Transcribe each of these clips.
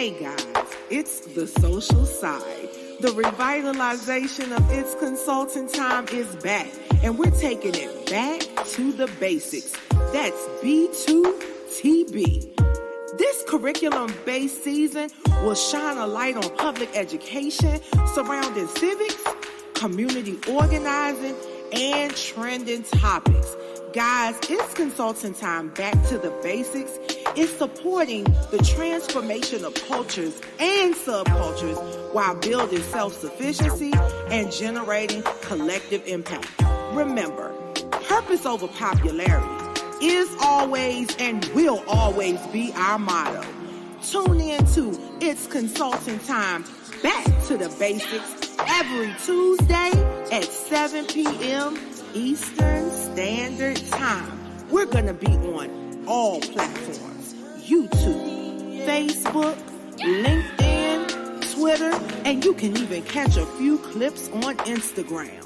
Hey guys, it's the social side. The revitalization of It's Consulting Time is back, and we're taking it back to the basics. That's B2TB. This curriculum-based season will shine a light on public education surrounding civics, community organizing, and trending topics. Guys, It's Consulting Time back to the basics is supporting the transformation of cultures and subcultures while building self-sufficiency and generating collective impact. Remember, purpose over popularity is always and will always be our motto. Tune in to It's Consulting Time back to the basics every Tuesday at 7 p.m. Eastern Standard Time. We're going to be on all platforms: YouTube, Facebook, LinkedIn, Twitter, and you can even catch a few clips on Instagram.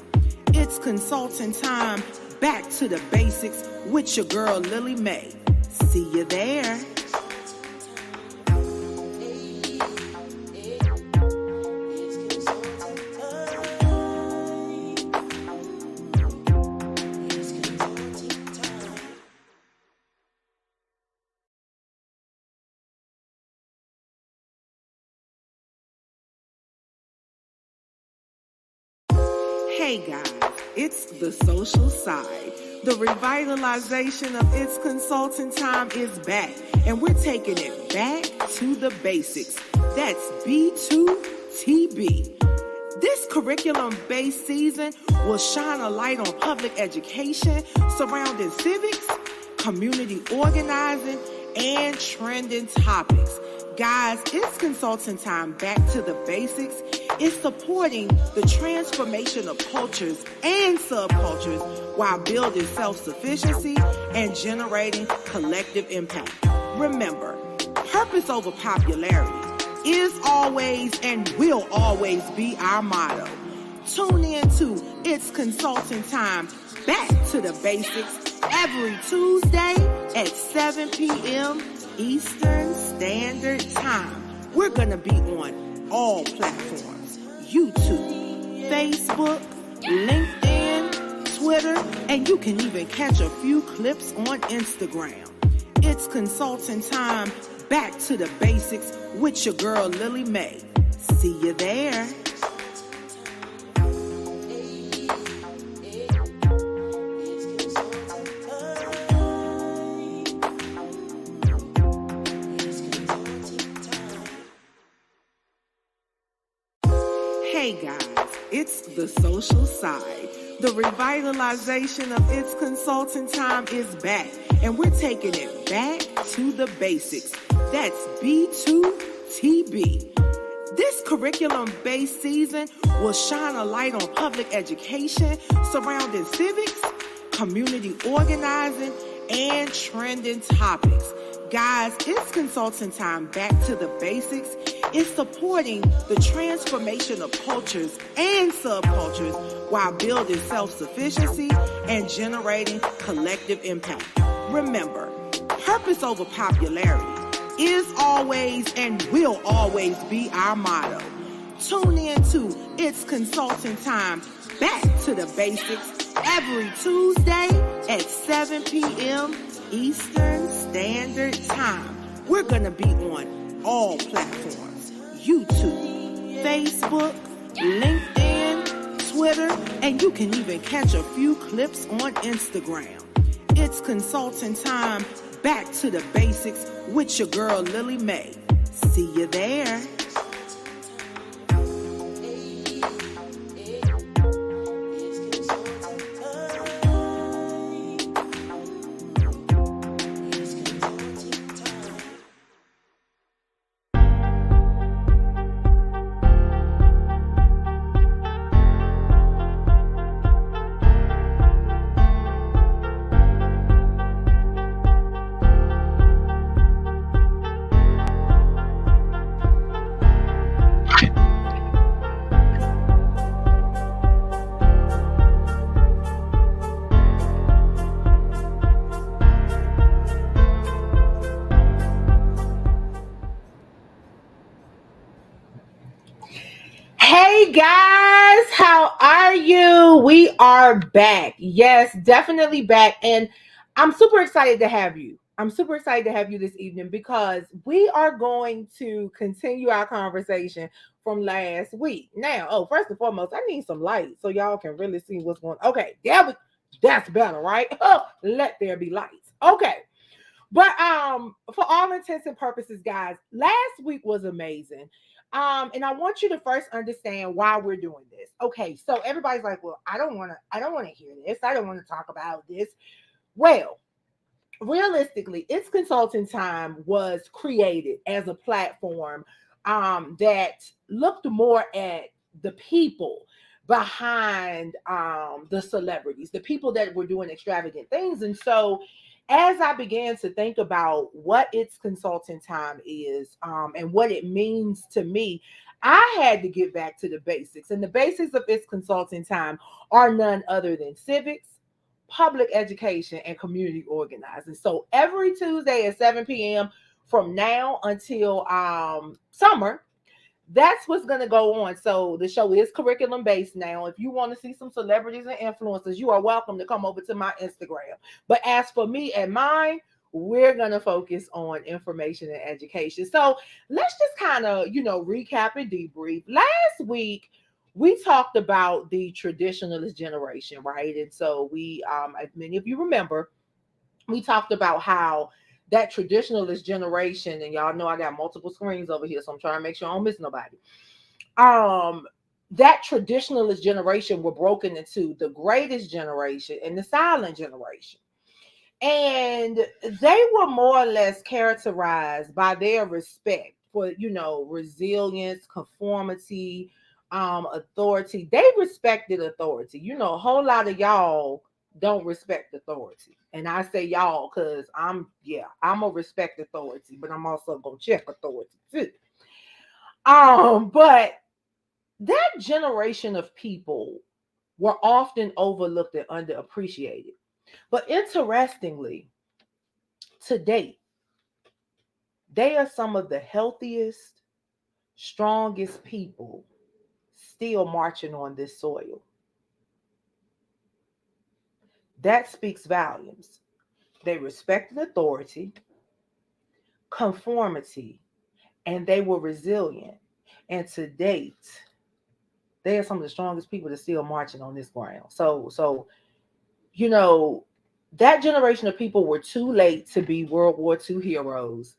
It's Consulting Time back to the basics with your girl Lily Mae. See you there. Hey guys, it's the social side. The revitalization of It's Consulting Time is back, and we're taking it back to the basics. That's B2TB. This curriculum-based season will shine a light on public education surrounding civics, community organizing, and trending topics. Guys, It's Consulting Time back to the basics is supporting the transformation of cultures and subcultures while building self-sufficiency and generating collective impact. Remember, purpose over popularity is always and will always be our motto. Tune in to It's Consulting Time back to the basics every Tuesday at 7 p.m. Eastern Standard Time. We're going to be on all platforms: YouTube, Facebook, LinkedIn, Twitter, and you can even catch a few clips on Instagram. It's Consulting Time back to the basics with your girl Lily Mae. See you there. Hey guys, it's the social side. The revitalization of It's Consulting Time is back, and we're taking it back to the basics. That's B2TB. This curriculum-based season will shine a light on public education surrounding civics, community organizing, and trending topics. Guys, It's Consulting Time back to the basics is supporting the transformation of cultures and subcultures while building self-sufficiency and generating collective impact. Remember, purpose over popularity is always and will always be our motto. Tune in to It's Consulting Time back to the basics every Tuesday at 7 p.m. Eastern Standard Time. We're going to be on all platforms: YouTube, Facebook, LinkedIn, Twitter, and you can even catch a few clips on Instagram. It's Consulting Time back to the basics with your girl Lily Mae. See you there. guys, how are you? We are back. Yes, definitely back. And I'm super excited to have you. I'm super excited to have you this evening because we are going to continue our conversation from last week. Now, first and foremost, I need some light so y'all can really see what's going on. Okay, that's better, right? Let there be lights. Okay. But for all intents and purposes, guys, last week was amazing. And I want you to first understand why we're doing this. Okay, so everybody's like, well, I don't want to hear this. I don't want to talk about this. Well, realistically, It's Consulting Time was created as a platform that looked more at the people behind the celebrities, the people that were doing extravagant things. And so as I began to think about what It's Consulting Time is and what it means to me, I had to get back to the basics. And the basics of It's Consulting Time are none other than civics, public education, and community organizing. So every Tuesday at 7 p.m. from now until summer, that's what's going to go on. So the show is curriculum based now. If you want to see some celebrities and influencers, you are welcome to come over to my Instagram. But as for me and mine, we're going to focus on information and education. So let's just kind of, recap and debrief. Last week, we talked about the traditionalist generation, right? And so we, as many of you remember, we talked about how that traditionalist generation, and y'all know I got multiple screens over here, so I'm trying to make sure I don't miss nobody. That traditionalist generation were broken into the greatest generation and the silent generation. And they were more or less characterized by their respect for, resilience, conformity, authority. They respected authority. A whole lot of y'all don't respect authority. And I say y'all because I'm a respect authority, but I'm also gonna check authority too. But that generation of people were often overlooked and underappreciated. But interestingly, to date, they are some of the healthiest, strongest people still marching on this soil. That speaks volumes. They respected authority, conformity, and they were resilient. And to date, they are some of the strongest people that still marching on this ground. So you know, that generation of people were too late to be World War II heroes.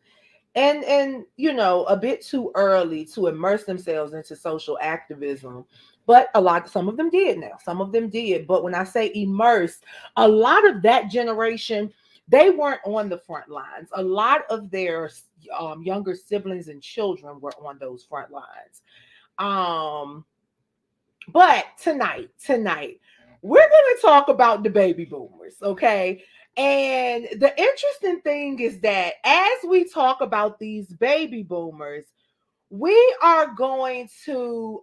And a bit too early to immerse themselves into social activism. But some of them did now. Some of them did. But when I say immerse, a lot of that generation, they weren't on the front lines. A lot of their younger siblings and children were on those front lines. But tonight, we're going to talk about the baby boomers, okay? And the interesting thing is that as we talk about these baby boomers, we are going to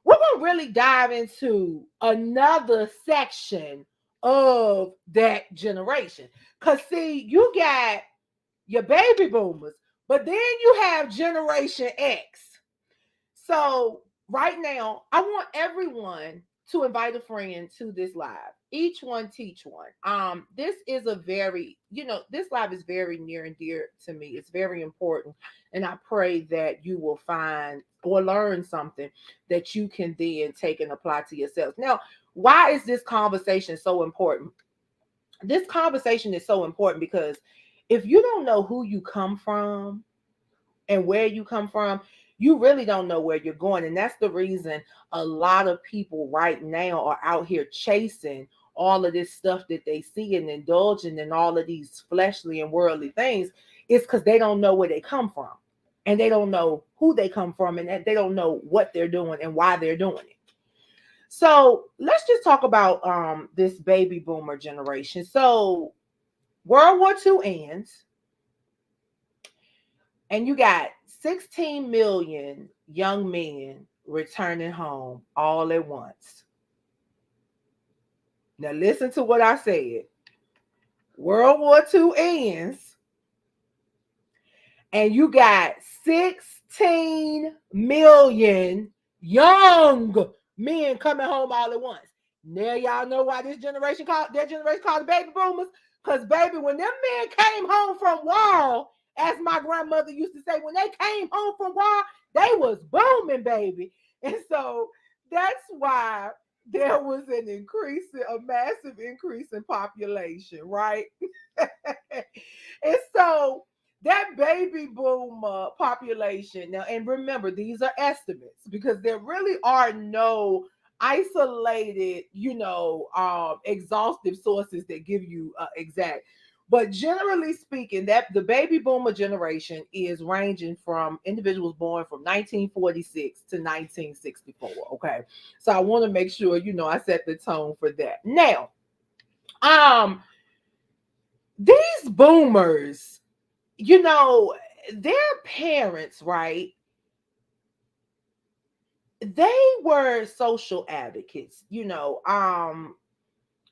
we're going to really dive into another section of that generation. Cuz see, you got your baby boomers, but then you have Generation X. So right now, I want everyone to invite a friend to this live. Each one teach one. This is a very, this live is very near and dear to me. It's very important. And I pray that you will find or learn something that you can then take and apply to yourself. Now, why is this conversation so important? This conversation is so important because if you don't know who you come from and where you come from, you really don't know where you're going. And that's the reason a lot of people right now are out here chasing all of this stuff that they see and indulging in all of these fleshly and worldly things. It's because they don't know where they come from, and they don't know who they come from, and they don't know what they're doing and why they're doing it. So let's just talk about this baby boomer generation. So World War II ends, and you got 16 million young men returning home all at once. Now listen to what I said. World War II ends, and you got million young men coming home all at once. Now y'all know why that generation called the baby boomers. Because baby, when them men came home from war, as my grandmother used to say, when they came home from war, they was booming, baby. And so that's why there was a massive increase in population, right? And so that baby boom population now, and remember, these are estimates because there really are no isolated, exhaustive sources that give you exact. But generally speaking, that the baby boomer generation is ranging from individuals born from 1946 to 1964. Okay, so I want to make sure I set the tone for that. Now, these boomers, their parents, right? They were social advocates,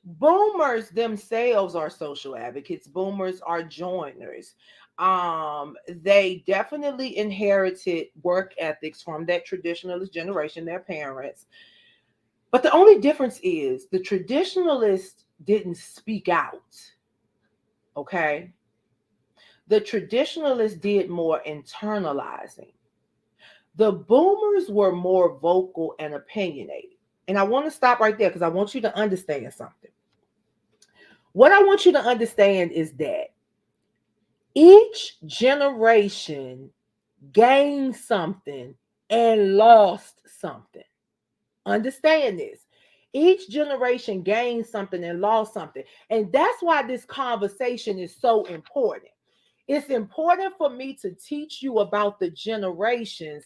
boomers themselves are social advocates. Boomers are joiners. They definitely inherited work ethics from that traditionalist generation, their parents. But the only difference is the traditionalists didn't speak out. Okay. The traditionalists did more internalizing. The boomers were more vocal and opinionated. And I want to stop right there because I want you to understand something. What I want you to understand is that each generation gained something and lost something. Understand this. Each generation gained something and lost something. And that's why this conversation is so important. It's important for me to teach you about the generations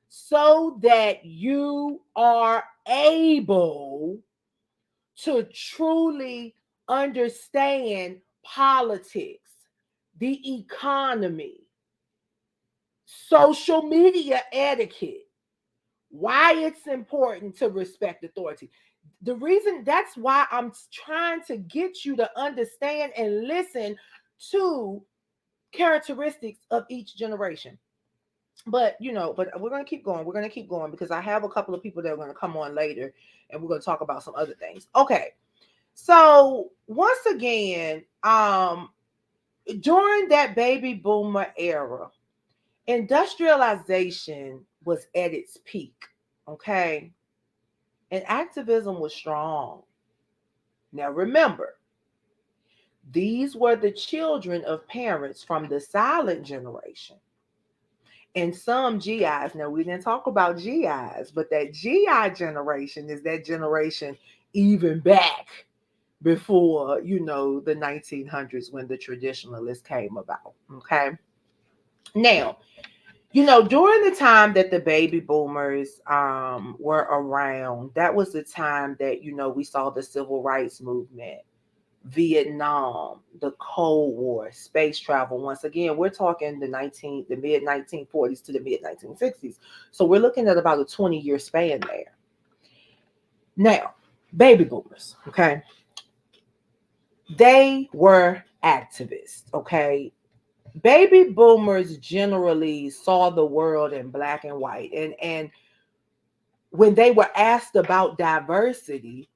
so that you are able to truly understand politics, the economy, social media etiquette, why it's important to respect authority. The reason that's why I'm trying to get you to understand and listen to characteristics of each generation. But we're going to keep going. We're going to keep going because I have a couple of people that are going to come on later and we're going to talk about some other things. Okay. So once again, during that baby boomer era, industrialization was at its peak. Okay. And activism was strong. Now remember, these were the children of parents from the silent generation. And some GIs, now we didn't talk about GIs, but that GI generation is that generation even back before, the 1900s when the traditionalists came about. Okay. Now, during the time that the baby boomers were around, that was the time that, we saw the civil rights movement, Vietnam, the Cold War, space travel. Once again, we're talking the mid 1940s to the mid 1960s. So we're looking at about a 20-year span there. Now, baby boomers, okay? They were activists, okay? Baby boomers generally saw the world in black and white. And when they were asked about diversity,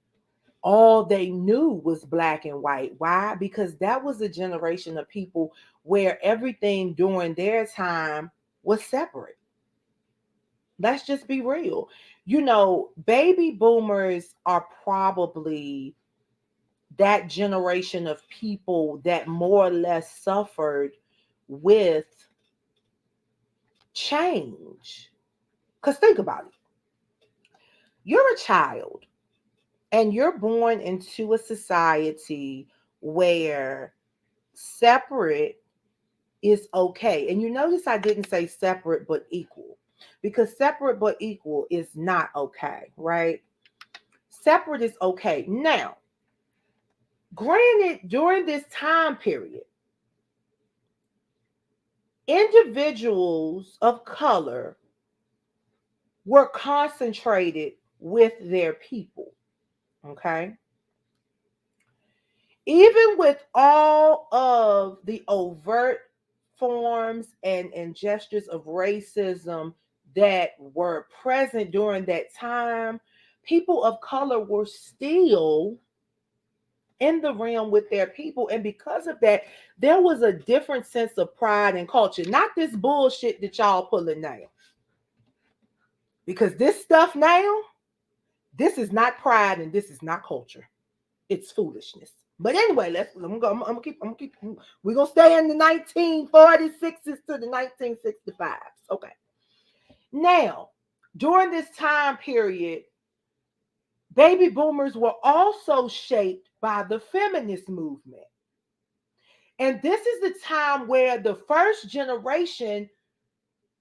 all they knew was black and white. Why? Because that was a generation of people where everything during their time was separate. Let's just be real. Baby boomers are probably that generation of people that more or less suffered with change. Because think about it. You're a child and you're born into a society where separate is okay. And you notice I didn't say separate but equal, because separate but equal is not okay, right? Separate is okay. Now, granted, during this time period, individuals of color were concentrated with their people, okay? Even with all of the overt forms and gestures of racism that were present during that time, people of color were still in the realm with their people. And because of that, there was a different sense of pride and culture. Not this bullshit that y'all pulling now. Because this stuff now, this is not pride and this is not culture. It's foolishness. But anyway, I'm gonna keep we're gonna stay in the 1946s to the 1965s. Okay. Now, during this time period, baby boomers were also shaped by the feminist movement. And this is the time where the first generation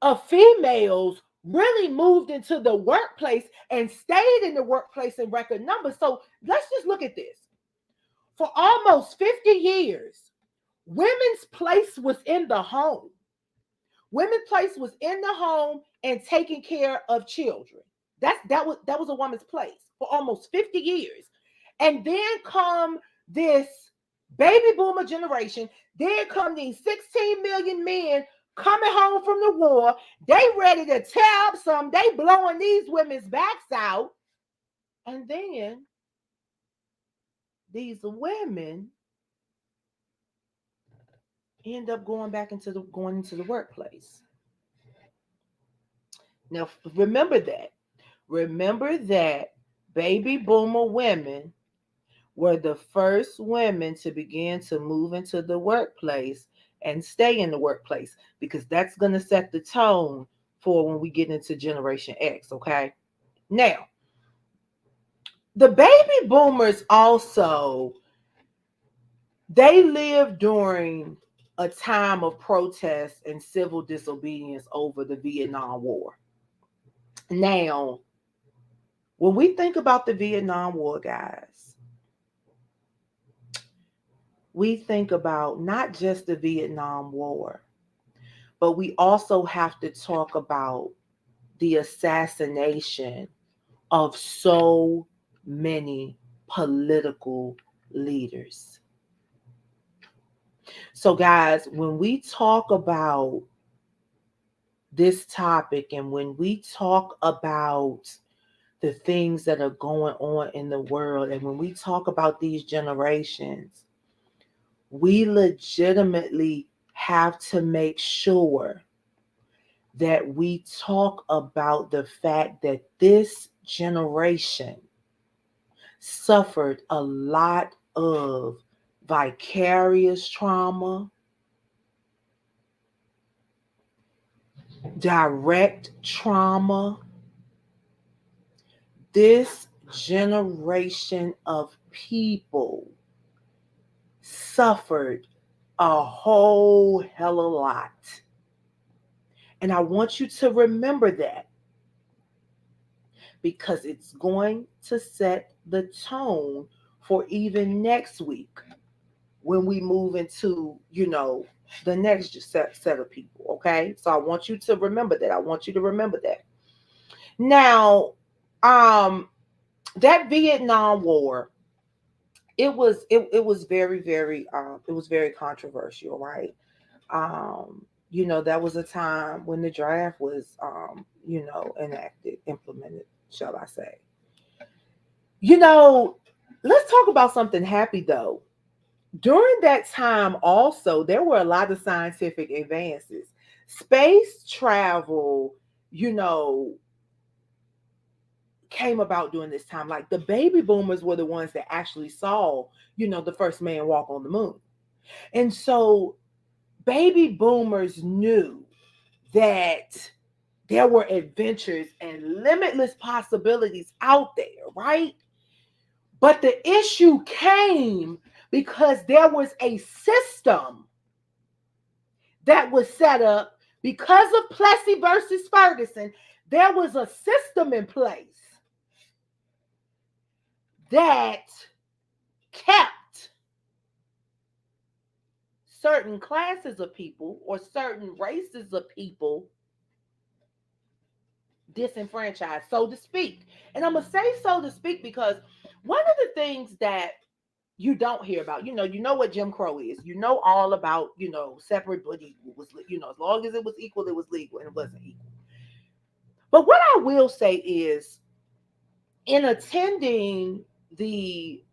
of females really moved into the workplace and stayed in the workplace in record numbers. So let's just look at this. For almost 50 years, women's place was in the home. Women's place was in the home and taking care of children. That was a woman's place for almost 50 years. And then come this baby boomer generation. Then come these 16 million men coming home from the war. They ready to tear up some. They blowing these women's backs out. And then these women end up going into the workplace. Now remember that. Remember that baby boomer women were the first women to begin to move into the workplace and stay in the workplace, because that's going to set the tone for when we get into Generation X, okay? Now, the baby boomers also, they lived during a time of protest and civil disobedience over the Vietnam War. Now, when we think about the Vietnam War, guys, we think about not just the Vietnam War, but we also have to talk about the assassination of so many political leaders. So, guys, when we talk about this topic and when we talk about the things that are going on in the world, and when we talk about these generations, we legitimately have to make sure that we talk about the fact that this generation suffered a lot of vicarious trauma, direct trauma. This generation of people suffered a whole hell of a lot. And I want you to remember that, because it's going to set the tone for even next week when we move into, the next set of people, okay? So I want you to remember that. I want you to remember that. Now, that Vietnam War, it was very, very it was very controversial, right? That was a time when the draft was enacted, implemented, shall I say. Let's talk about something happy though. During that time also, there were a lot of scientific advances. Space travel, came about during this time. Like, the baby boomers were the ones that actually saw, the first man walk on the moon. And so baby boomers knew that there were adventures and limitless possibilities out there, right? But the issue came because there was a system that was set up because of Plessy versus Ferguson. There was a system in place that kept certain classes of people or certain races of people disenfranchised, so to speak. And I'm going to say so to speak because one of the things that you don't hear about. You know what Jim Crow is. You know all about, separate but equal was, as long as it was equal, it was legal, and it wasn't equal. But what I will say is, in attending the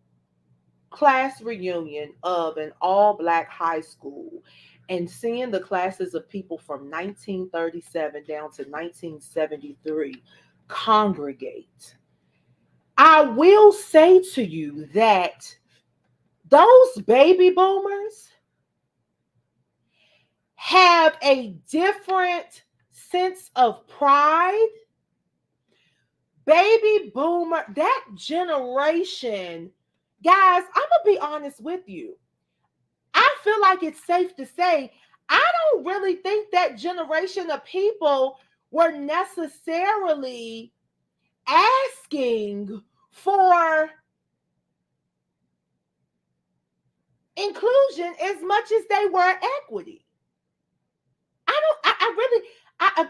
class reunion of an all black high school and seeing the classes of people from 1937 down to 1973 congregate, I will say to you that those baby boomers have a different sense of pride. Baby boomer, that generation, guys, I'm going to be honest with you. I feel like it's safe to say, I don't really think that generation of people were necessarily asking for inclusion as much as they were equity.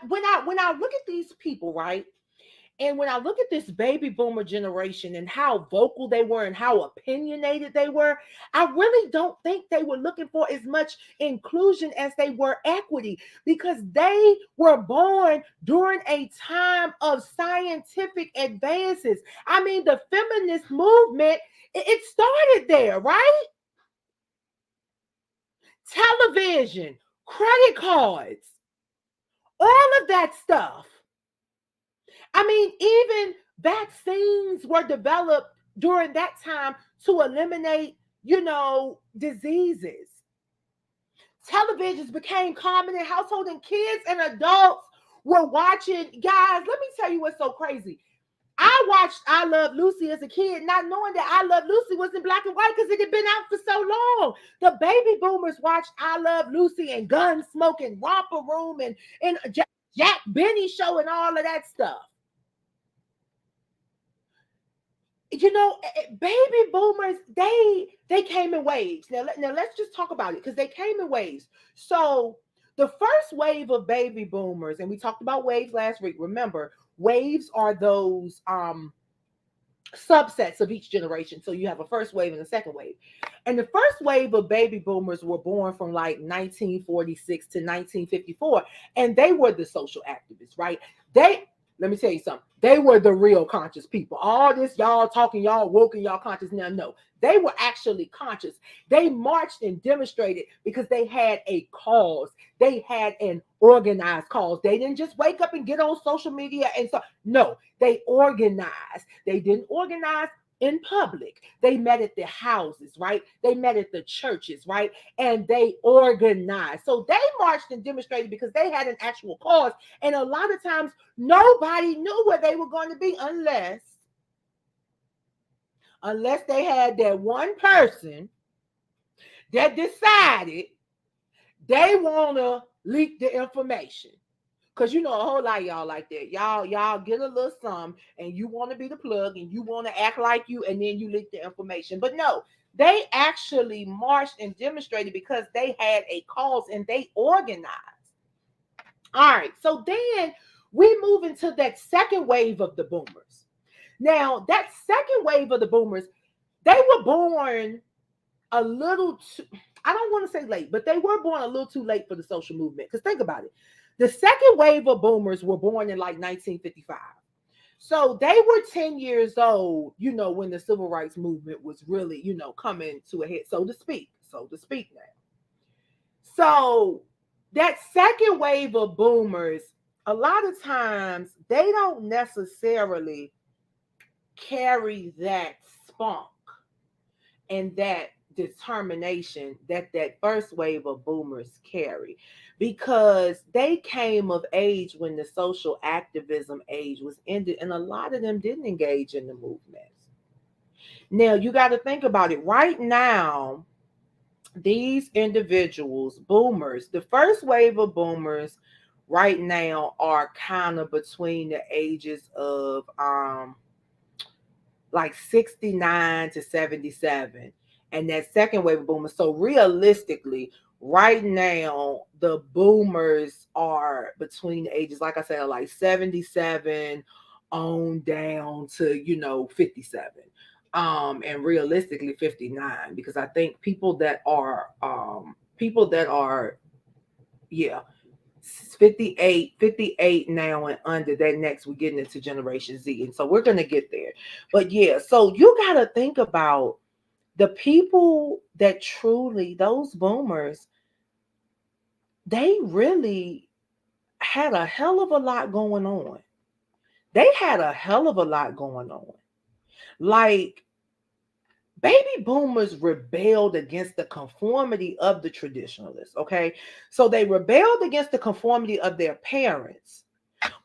When I look at these people, right? And when I look at this baby boomer generation and how vocal they were and how opinionated they were, I really don't think they were looking for as much inclusion as they were equity, because they were born during a time of scientific advances. I mean, the feminist movement, it started there, right? Television, credit cards, all of that stuff. I mean, even vaccines were developed during that time to eliminate, diseases. Televisions became common in households, and kids and adults were watching. Guys, let me tell you what's so crazy. I watched I Love Lucy as a kid, not knowing that I Love Lucy was in black and white because it had been out for so long. The baby boomers watched I Love Lucy and Gunsmoke and Romper Room and Jack Benny Show and all of that stuff. Baby boomers, they came in waves. Now let's just talk about it, because they came in waves. So the first wave of baby boomers, and we talked about waves last week. Remember, waves are those subsets of each generation. So you have a first wave and a second wave. And the first wave of baby boomers were born from like 1946 to 1954, and they were the social activists, right? Let me tell you something. They were the real conscious people. All this y'all talking, y'all woke and y'all conscious now. No, they were actually conscious. They marched and demonstrated because they had a cause. They had an organized cause. They didn't just wake up and get on social media and so. No, they organized. They didn't organize in public. They met at the houses, right? They met at the churches, right? And they organized. So they marched and demonstrated because they had an actual cause. And a lot of times nobody knew where they were going to be unless they had that one person that decided they want to leak the information. Because a whole lot of y'all like that. Y'all get a little something and you want to be the plug and you want to act like you, and then you leak the information. But no, they actually marched and demonstrated because they had a cause and they organized. All right, so then we move into that second wave of the boomers. Now, that second wave of the boomers, they were born a little too, I don't want to say late, but they were born a little too late for the social movement. Because think about it. The second wave of boomers were born in like 1955. So they were 10 years old, when the civil rights movement was really, coming to a head, so to speak now. So that second wave of boomers, a lot of times they don't necessarily carry that spunk and that determination that first wave of boomers carry, because they came of age when the social activism age was ended, and a lot of them didn't engage in the movement. Now you got to think about it. Right now, these individuals, boomers, the first wave of boomers right now are kind of between the ages of like 69 to 77. And that second wave of boomers. So realistically, right now, the boomers are between the ages, like I said, like 77 on down to, 57. and realistically 59, because I think people that are yeah, 58 now and under, that next we're getting into Generation Z. And so we're gonna get there. But yeah, so you gotta think about the people that truly, those boomers, they really had a hell of a lot going on. They had a hell of a lot going on. Like, baby boomers rebelled against the conformity of the traditionalists, okay? So they rebelled against the conformity of their parents,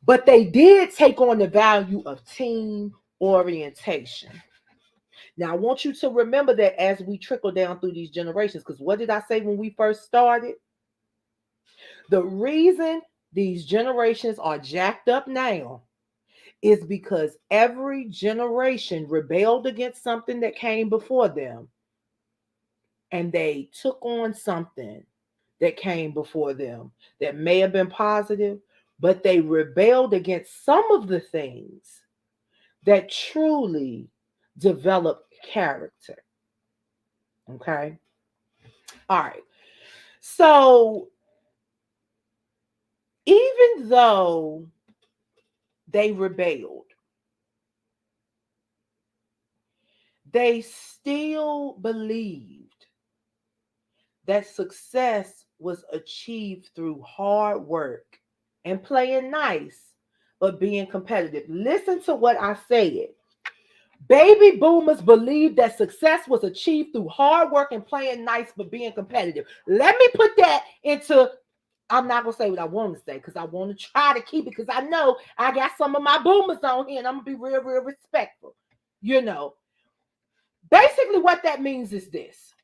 but they did take on the value of team orientation. Now, I want you to remember that as we trickle down through these generations, because what did I say when we first started? The reason these generations are jacked up now is because every generation rebelled against something that came before them, and they took on something that came before them that may have been positive, but they rebelled against some of the things that truly develop character. Okay. All right. So even though they rebelled, they still believed that success was achieved through hard work and playing nice, but being competitive. Listen to what I said. Baby boomers believed that success was achieved through hard work and playing nice but being competitive. Let me put that into, I'm not going to say what I want to say because I want to try to keep it, because I know I got some of my boomers on here and I'm going to be real, real respectful. You know, basically what that means is this.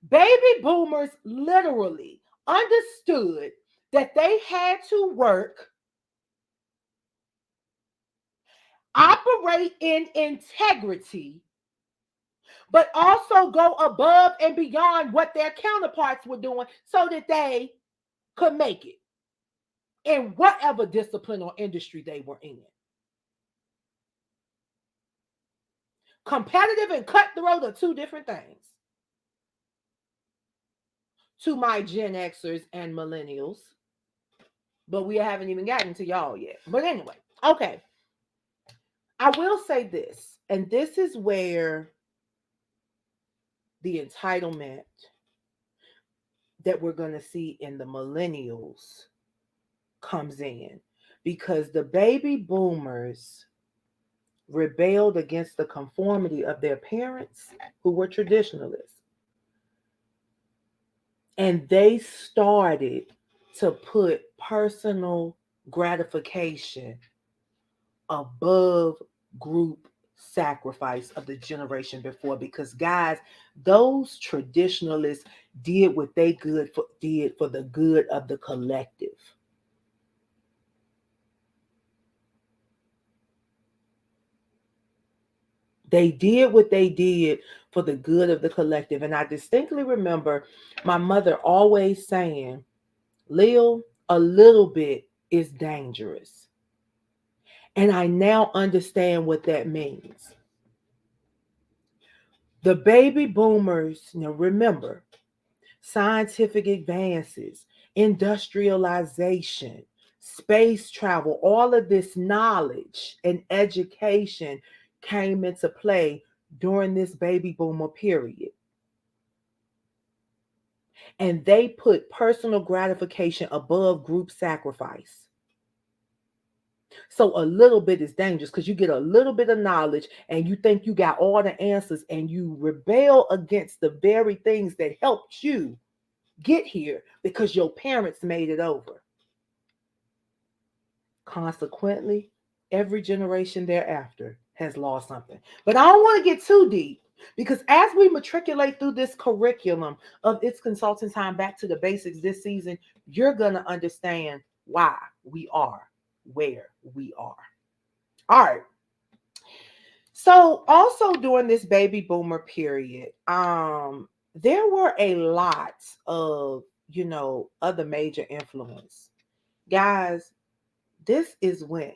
Baby boomers literally understood that they had to work, operate in integrity, but also go above and beyond what their counterparts were doing so that they could make it in whatever discipline or industry they were in. Competitive and cutthroat are two different things. To my Gen Xers and millennials, but we haven't even gotten to y'all yet. But anyway, okay. I will say this, and this is where the entitlement that we're going to see in the millennials comes in, because the baby boomers rebelled against the conformity of their parents who were traditionalists, and they started to put personal gratification above group sacrifice of the generation before. Because guys, those traditionalists did what they did for the good of the collective. They did what they did for the good of the collective. And I distinctly remember my mother always saying, Lil, a little bit is dangerous. And I now understand what that means. The baby boomers, now remember, scientific advances, industrialization, space travel, all of this knowledge and education came into play during this baby boomer period. And they put personal gratification above group sacrifice. So a little bit is dangerous because you get a little bit of knowledge and you think you got all the answers, and you rebel against the very things that helped you get here because your parents made it over. Consequently, every generation thereafter has lost something. But I don't want to get too deep, because as we matriculate through this curriculum of It's Consulting Time Back to the Basics this season, you're going to understand why we are where we are. All right. So also during this baby boomer period, there were a lot of, other major influence. Guys, this is when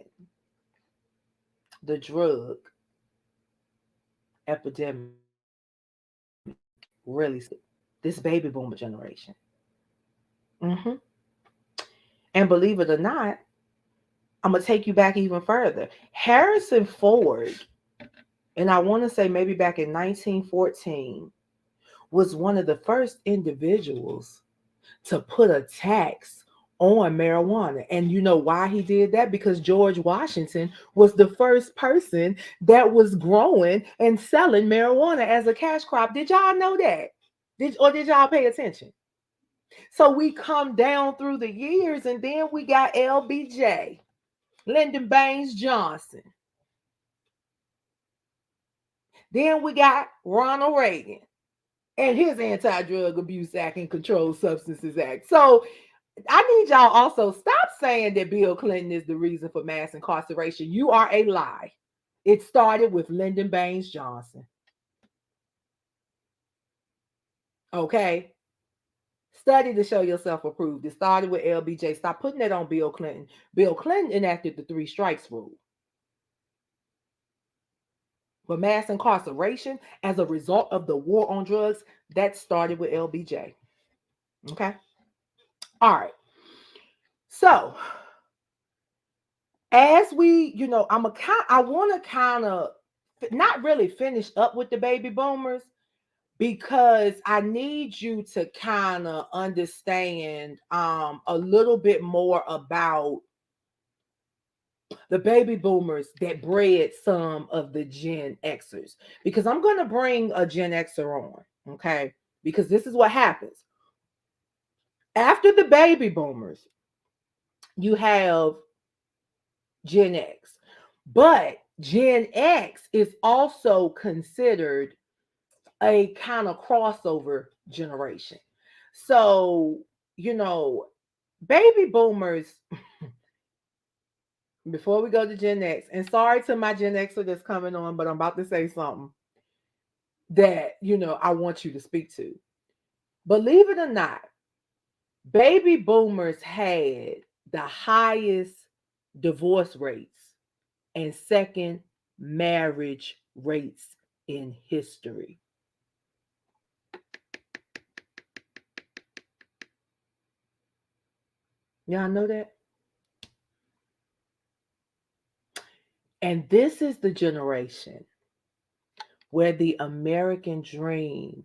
the drug epidemic really started. This baby boomer generation. hmm And believe it or not, I'm going to take you back even further. Harrison Ford, and I want to say maybe back in 1914, was one of the first individuals to put a tax on marijuana. And you know why he did that? Because George Washington was the first person that was growing and selling marijuana as a cash crop. Did y'all know that? Did y'all pay attention? So we come down through the years, and then we got LBJ, Lyndon Baines Johnson. Then we got Ronald Reagan and his Anti-Drug Abuse Act and Controlled Substances Act. So I need y'all also stop saying that Bill Clinton is the reason for mass incarceration. You are a lie. It started with Lyndon Baines Johnson. Okay? Study to show yourself approved. It started with LBJ. Stop putting that on Bill Clinton. Bill Clinton enacted the 3 strikes rule. But mass incarceration as a result of the war on drugs, that started with LBJ. Okay? All right. So, as we, I want to kind of not really finish up with the baby boomers, because I need you to kind of understand a little bit more about the baby boomers that bred some of the Gen Xers. Because I'm going to bring a Gen Xer on, okay? Because this is what happens. After the baby boomers, you have Gen X. But Gen X is also considered a kind of crossover generation. So, baby boomers, before we go to Gen X, and sorry to my Gen Xer that's coming on, but I'm about to say something that, I want you to speak to. Believe it or not, baby boomers had the highest divorce rates and second marriage rates in history. Y'all know that? And this is the generation where the American dream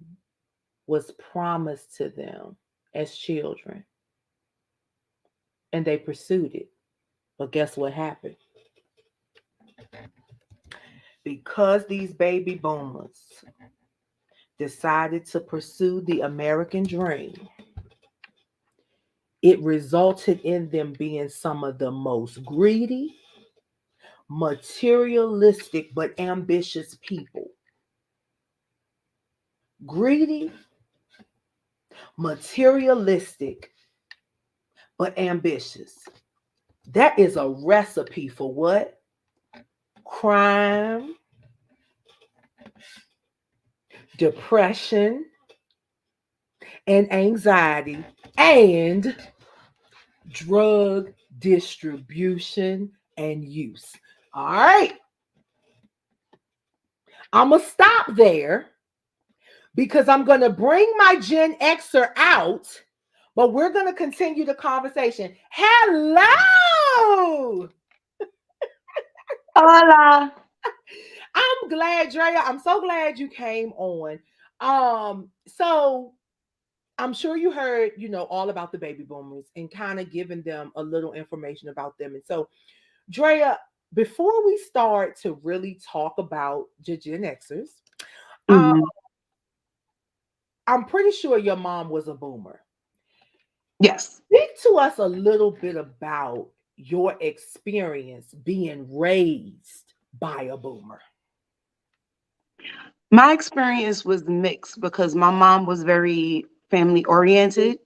was promised to them as children. And they pursued it. But guess what happened? Because these baby boomers decided to pursue the American dream, it resulted in them being some of the most greedy, materialistic, but ambitious people. Greedy, materialistic, but ambitious. That is a recipe for what? Crime, depression, and anxiety, and drug distribution and use. All right. I'm going to stop there because I'm going to bring my Gen Xer out, but we're going to continue the conversation. Hello. Hola. I'm glad, Drea. I'm so glad you came on. So I'm sure you heard, all about the baby boomers and kind of giving them a little information about them. And so, Drea, before we start to really talk about the Gen Xers, um, Mhm. I'm pretty sure your mom was a boomer. Yes. Speak to us a little bit about your experience being raised by a boomer. My experience was mixed because my mom was very family oriented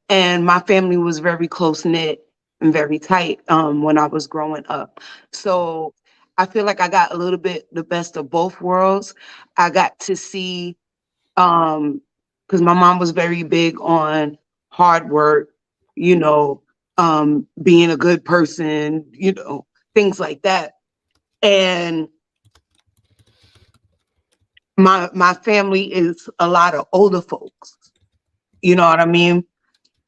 and my family was very close knit and very tight when I was growing up. So I feel like I got a little bit the best of both worlds. I got to see because my mom was very big on hard work, you know, being a good person, things like that. And my family is a lot of older folks. You know what I mean?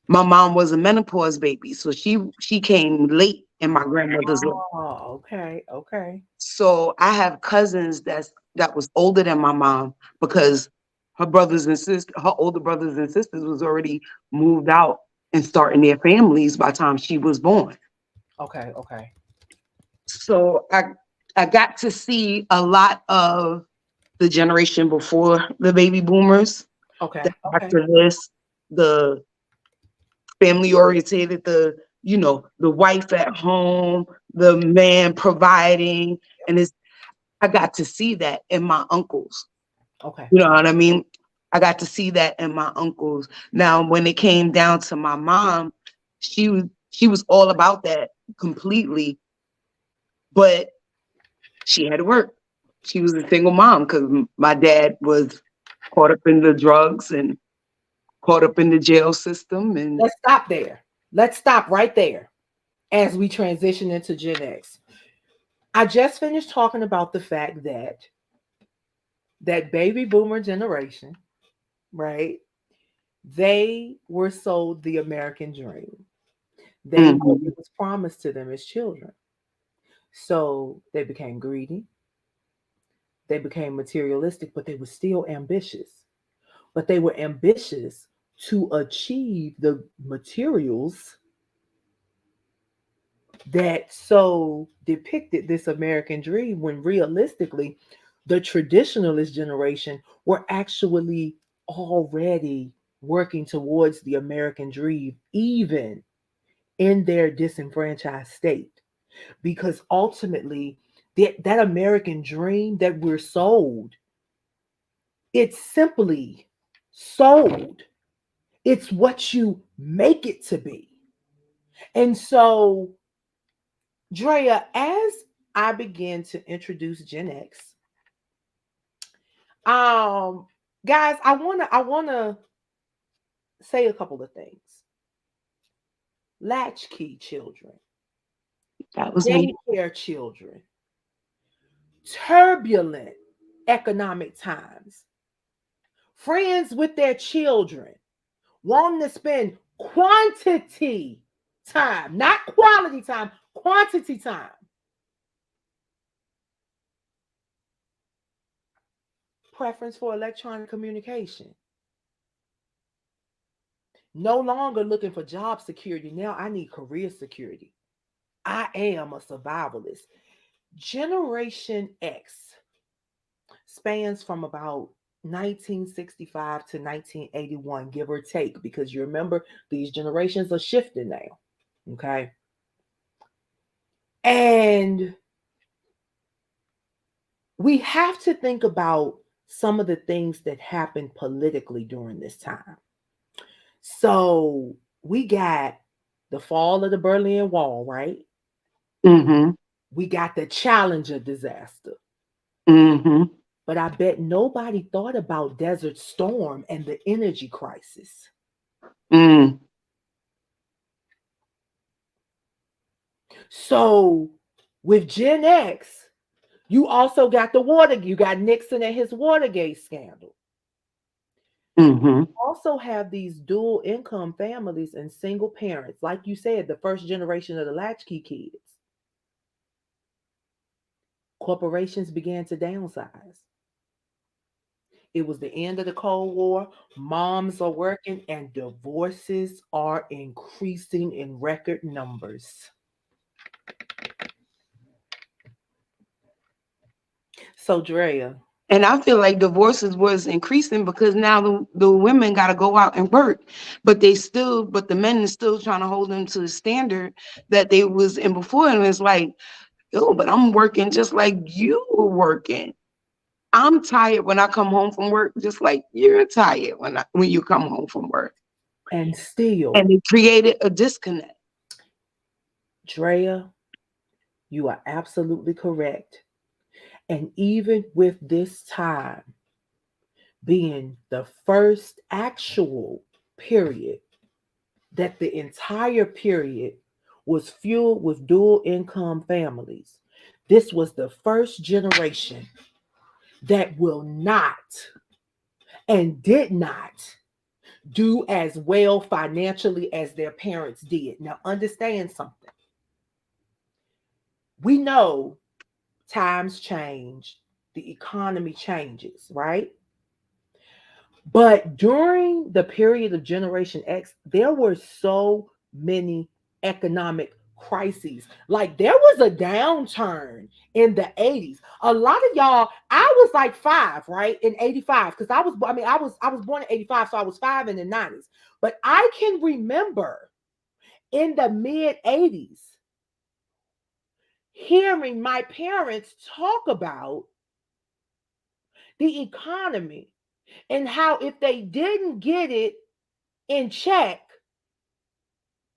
My mom was a menopause baby, so she came late in my grandmother's life. Oh, okay, okay. So I have cousins that was older than my mom because her older brothers and sisters was already moved out and starting their families by the time she was born. Okay, okay. So I got to see a lot of the generation before the baby boomers, the Okay, okay. activists, the family orientated, the wife at home, the man providing, and I got to see that in my uncles. Okay. You know what I mean? I got to see that in my uncles. Now, when it came down to my mom, she was all about that completely, but she had to work. She was a single mom because my dad was caught up in the drugs and caught up in the jail system. And Let's stop there. Let's stop right there as we transition into Gen X. I just finished talking about the fact that baby boomer generation, right? They were sold the American dream. mhm, It was promised to them as children. So they became greedy, they became materialistic, but they were still ambitious. But they were ambitious to achieve the materials that so depicted this American dream when realistically the traditionalist generation were actually already working towards the American dream, even in their disenfranchised state. Because ultimately, that American dream that we're sold, it's simply sold. It's what you make it to be. And so, Drea, as I begin to introduce Gen X, um, guys, I wanna say a couple of things. Latchkey children, that was me. daycare children, turbulent economic times, friends with their children, wanting to spend quantity time, not quality time, quantity time. Preference for electronic communication. No longer looking for job security. Now I need career security. I am a survivalist. Generation X spans from about 1965 to 1981, give or take, because you remember these generations are shifting now. Okay. And we have to think about some of the things that happened politically during this time. So we got the fall of the Berlin Wall, right? Mhm, We got the Challenger disaster. mhm, But I bet nobody thought about Desert Storm and the energy crisis. mm, So with Gen X, you also got you got Nixon and his Watergate scandal. mhm, Also have these dual income families and single parents. Like you said, the first generation of the latchkey kids. Corporations began to downsize. It was the end of the Cold War. Moms are working and divorces are increasing in record numbers. So, Drea, and I feel like divorces was increasing because now the women got to go out and work, but the men is still trying to hold them to the standard that they was in before. And it's like, yo, but I'm working just like you were working. I'm tired when I come home from work, just like you're tired when you come home from work. and still, And it created a disconnect. Drea, you are absolutely correct. And even with this time being the first actual period that the entire period was fueled with dual income families, this was the first generation that will not and did not do as well financially as their parents did. Now, understand something. We know times change, the economy changes, right? But during the period of Generation X, there were so many economic crises. Like there was a downturn in the 80s. A lot of y'all, I was like 5, right? In 85 cuz I was born in 85, so I was 5 in the 90s. But I can remember in the mid 80s hearing my parents talk about the economy and how if they didn't get it in check,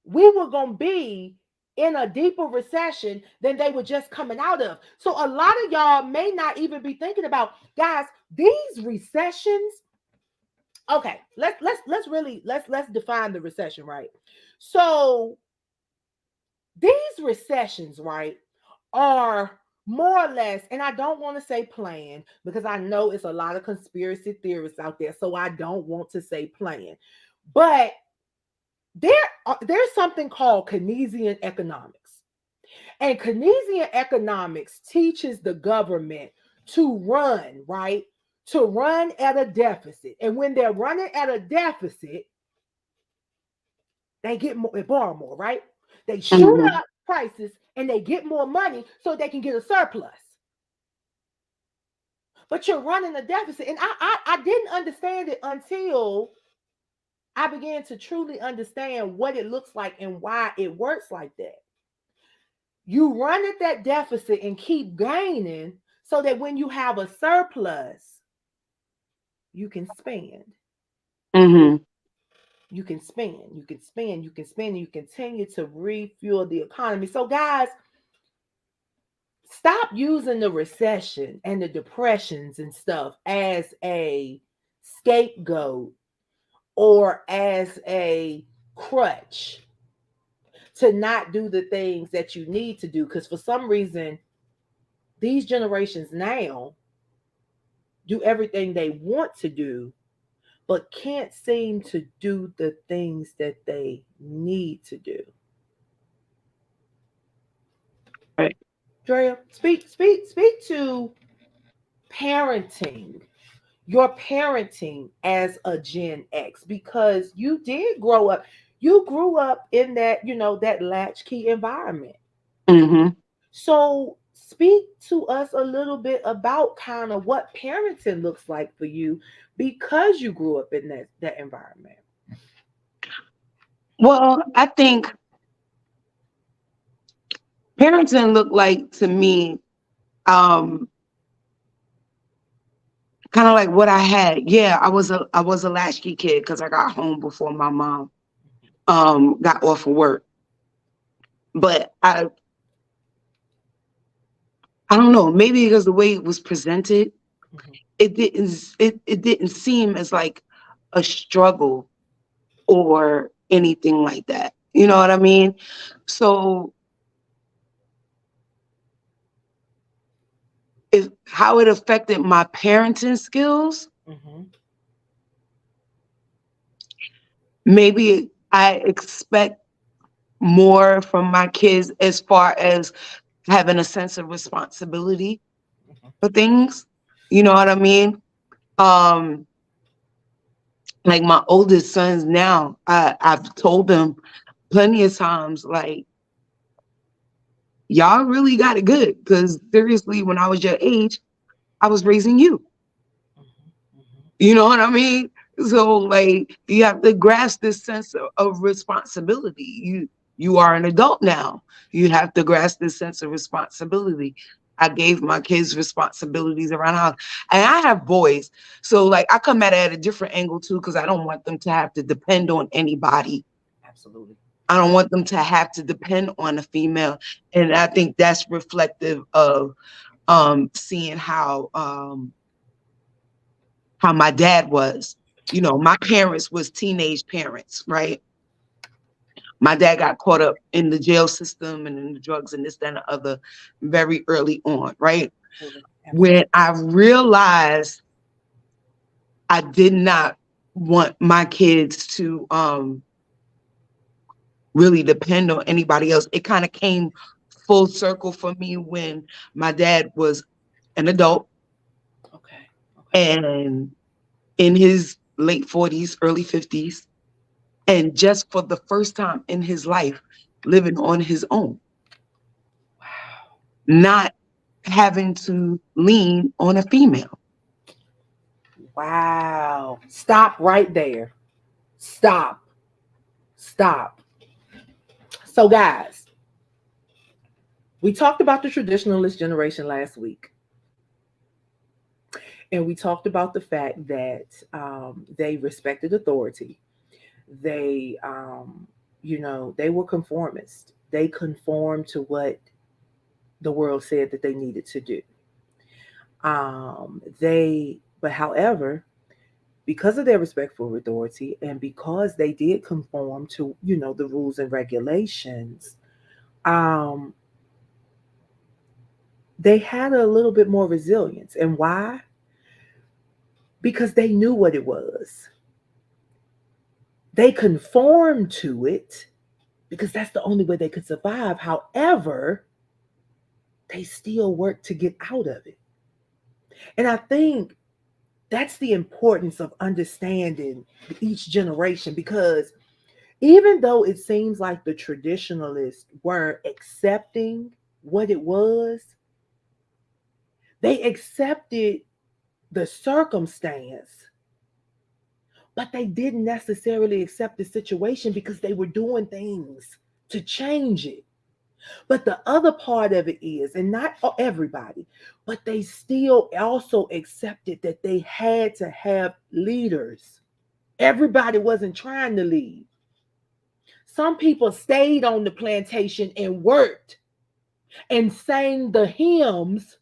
we were going to be in a deeper recession than they were just coming out of. So a lot of y'all may not even be thinking about, guys, these recessions. Okay, let's really let's define the recession, right? So these recessions, right, are more or less, and I don't want to say planned because I know it's a lot of conspiracy theorists out there, so I don't want to say planned. But there's something called Keynesian economics. And Keynesian economics teaches the government to run, right? To run at a deficit. And when they're running at a deficit, they get more, they borrow more, right? They shoot Mm-hmm. up prices and they get more money so they can get a surplus. But you're running a deficit. And I didn't understand it until I began to truly understand what it looks like and why it works like that. You run at that deficit and keep gaining so that when you have a surplus, you can spend. Mm-hmm. You can spend, you can spend, you can spend, and you continue to refuel the economy. So, guys, stop using the recession and the depressions and stuff as a scapegoat or as a crutch to not do the things that you need to do. Because for some reason, these generations now do everything they want to do, but can't seem to do the things that they need to do. Right. Drea, speak to parenting, your parenting as a Gen X, because you did grow up. You grew up in that, that latchkey environment. Mm-hmm. So speak to us a little bit about kind of what parenting looks like for you because you grew up in that environment. Well, I think parenting looked like to me, um, kind of like what I had. Yeah, I was a latchkey kid because I got home before my mom got off of work. But I don't know, maybe because the way it was presented, Mhm. it didn't seem as like a struggle or anything like that. You know what I mean? So if how it affected my parenting skills, Mhm. maybe I expect more from my kids as far as having a sense of responsibility Mhm. for things. You know what I mean? Um, like my oldest sons now, I've told them plenty of times, like, y'all really got it good. Because seriously, when I was your age, I was raising you. Mhm. Mhm. You know what I mean? So like you have to grasp this sense of responsibility. You are an adult now. You have to grasp this sense of responsibility. I gave my kids responsibilities around the house. And I have boys. So like I come at it at a different angle too, because I don't want them to have to depend on anybody. Absolutely. I don't want them to have to depend on a female. And I think that's reflective of seeing how my dad was. You know, my parents was teenage parents, right? My dad got caught up in the jail system and in the drugs and this, that, and the other very early on, right? Absolutely. when I realized I did not want my kids to really depend on anybody else. It kind of came full circle for me when my dad was an adult. Okay. And in his late 40s, early 50s, and just for the first time in his life, living on his own. Wow. Not having to lean on a female. Wow. Stop right there. Stop. Stop. So, guys, we talked about the traditionalist generation last week. And we talked about the fact that they respected authority. They, they were conformist. They conformed to what the world said that they needed to do. But however, because of their respect for authority and because they did conform to, the rules and regulations, um, they had a little bit more resilience. And why? Because they knew what it was. They conformed to it because that's the only way they could survive. However, they still worked to get out of it. And I think that's the importance of understanding each generation, because even though it seems like the traditionalists were accepting what it was, they accepted the circumstance, but they didn't necessarily accept the situation because they were doing things to change it. But the other part of it is, and not everybody, but they still also accepted that they had to have leaders. Everybody wasn't trying to leave. Some people stayed on the plantation and worked and sang the hymns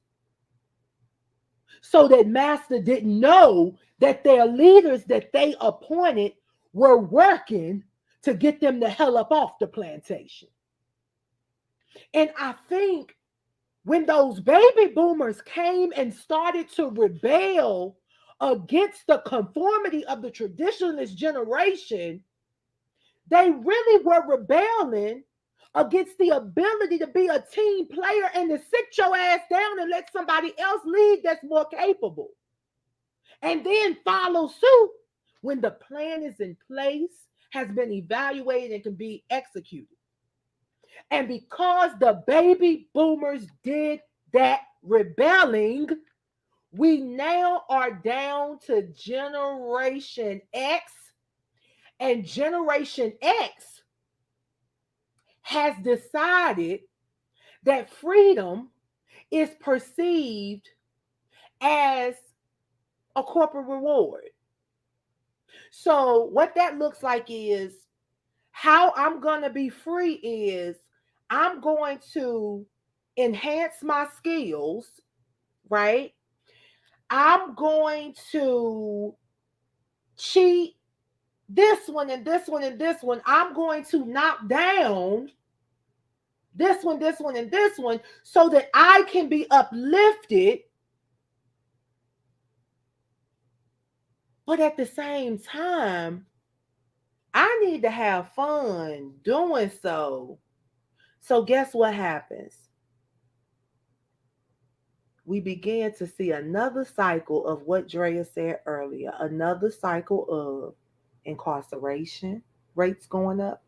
so that master didn't know that their leaders that they appointed were working to get them the hell up off the plantation. And I think when those baby boomers came and started to rebel against the conformity of the traditionalist generation, they really were rebelling against the ability to be a team player and to sit your ass down and let somebody else lead that's more capable. And then follow suit when the plan is in place, has been evaluated, and can be executed. And because the baby boomers did that rebelling, we now are down to Generation X. And Generation X has decided that freedom is perceived as a corporate reward. So, what that looks like is how I'm going to be free is I'm going to enhance my skills, right? I'm going to cheat this one and this one and this one. I'm going to knock down this one, this one, and this one so that I can be uplifted. But at the same time, I need to have fun doing so. So guess what happens? We begin to see another cycle of what Drea said earlier, another cycle of incarceration rates going up,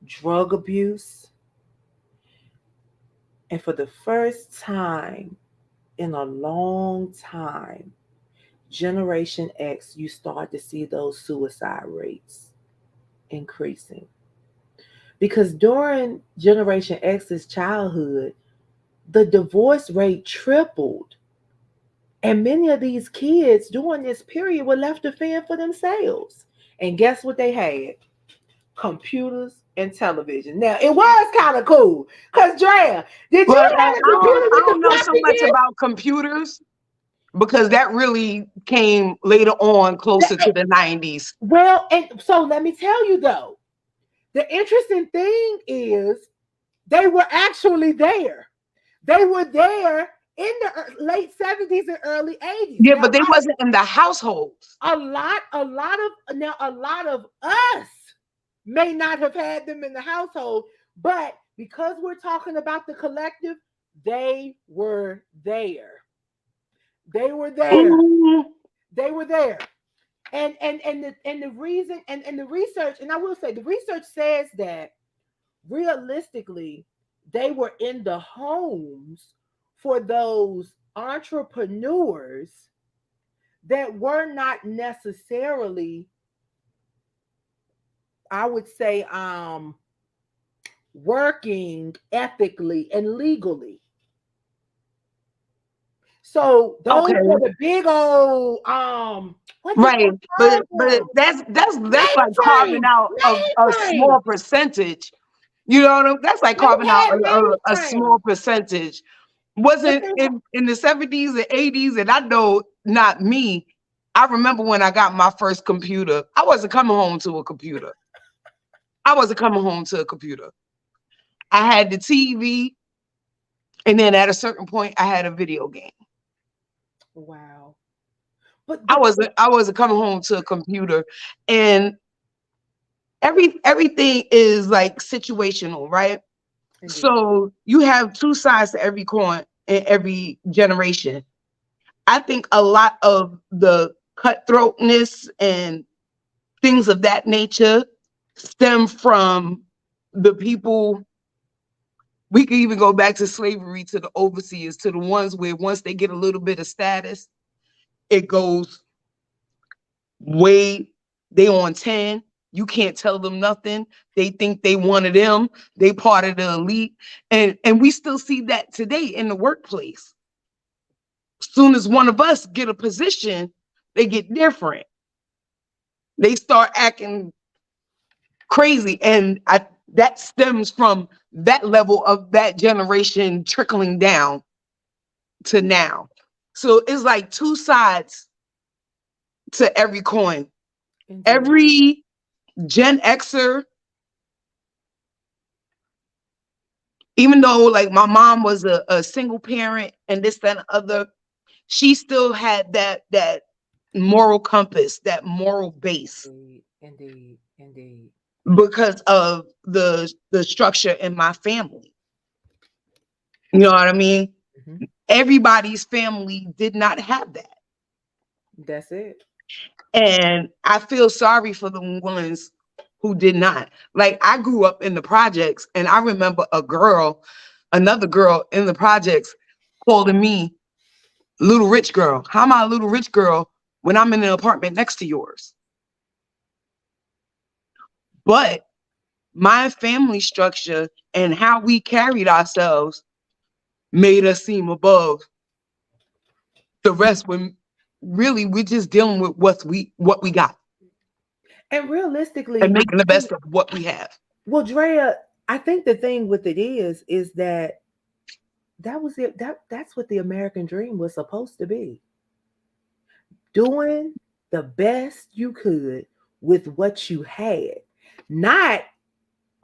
drug abuse. And for the first time in a long time, Generation X, you start to see those suicide rates increasing. Because during Generation X's childhood, the divorce rate tripled. And many of these kids during this period were left to fend for themselves. And guess what they had? Computers and television. Now, it was kind of cool. Because, Drea, did you have a computer I with don't the know so floppy much disk? about computers because that really came later on, closer to the 90s. Well, and so let me tell you, though, the interesting thing is they were actually there. They were there in the late 70s and early 80s. Yeah, Now, but they wasn't in the households. a lot of us may not have had them in the household, but because we're talking about the collective, they were there. They were there. Mhm. They were there. And the reason and the research, and I will say the research says that realistically, they were in the homes for those entrepreneurs that were not necessarily, I would say, working ethically and legally. So those Okay. were the big old what did Right. they But call them? that's like carving Mainframes. out a Mainframes. small percentage. You know what that's like They carving out had a mainframes. small percentage. But Wasn't they in the 70s and 80s, and I know not me. I remember when I got my first computer, I wasn't coming home to a computer. I wasn't coming home to a computer. I had the TV, and then at a certain point, I had a video game. wow. But I but wasn't I wasn't coming home to a computer, and everything is like situational, right? indeed. So you have two sides to every coin in every generation. I think a lot of the cutthroatness and things of that nature stem from the people. We could even go back to slavery, to the overseers, to the ones where once they get a little bit of status, it goes way, they on 10. You can't tell them nothing. They think they one of them. They part of the elite. And we still see that today in the workplace. Soon as one of us get a position, they get different. They start acting crazy. And that stems from that level of that generation trickling down to now. So it's like two sides to every coin. Indeed. Every Gen Xer, even though like my mom was a single parent and this, that, and other, she still had that moral compass, that moral base Indeed. Indeed. Indeed. because of the structure in my family. You know what I mean? Mhm. Everybody's family did not have that. That's it. And I feel sorry for the ones who did not. Like I grew up in the projects and I remember another girl in the projects calling me little rich girl. How am I a little rich girl when I'm in an apartment next to yours? But my family structure and how we carried ourselves made us seem above the rest when really we're just dealing with what we got And and realistically, making the best of what we have. well, Drea, I think the thing with it is that that was it. That's what the American dream was supposed to be. Doing the best you could with what you had, not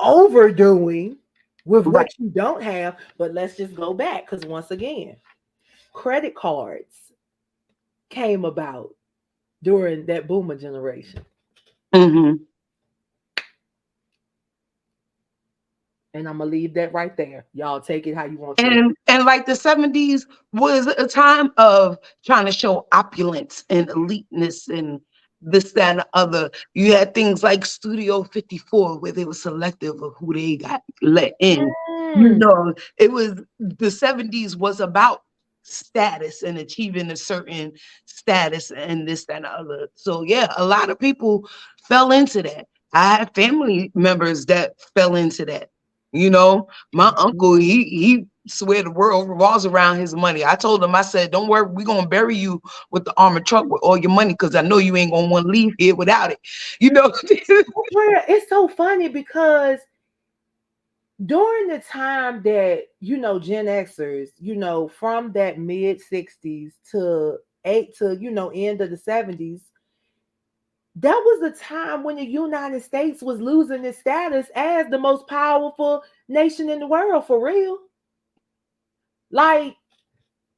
overdoing with Right. what you don't have. But let's just go back because once again, credit cards came about during that boomer generation. Hmm. And I'm gonna leave that right there. Y'all take it how you want to. And like the 70s was a time of trying to show opulence and eliteness and this, that, and the other. You had things like Studio 54 where they were selective of who they got let in. You Mm, know, it was the 70s was about status and achieving a certain status and this, that, and the other. So yeah, a lot of people fell into that. I had family members that fell into that. You know, my uncle, he swear the world revolves around his money. I told him, I said, don't worry, we're gonna bury you with the armored truck with all your money because I know you ain't gonna want to leave here without it. You know. Drea, it's so funny because during the time that Gen Xers, from that mid 60s to end of the 70s, that was the time when the United States was losing its status as the most powerful nation in the world, for real. Like,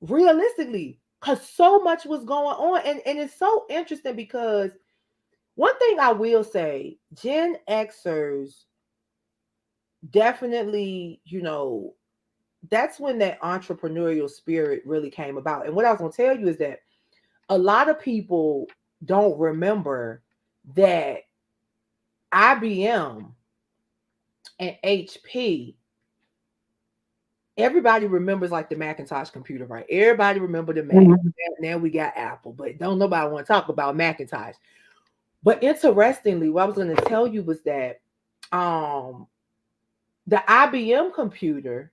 realistically, because so much was going on. And it's so interesting because one thing I will say, Gen Xers definitely, that's when that entrepreneurial spirit really came about. And what I was going to tell you is that a lot of people don't remember that IBM and HP, everybody remembers like the Macintosh computer, right? Everybody remember the Mac. Mhm. Now we got Apple, but don't nobody want to talk about Macintosh. But interestingly, what I was going to tell you was that um the IBM computer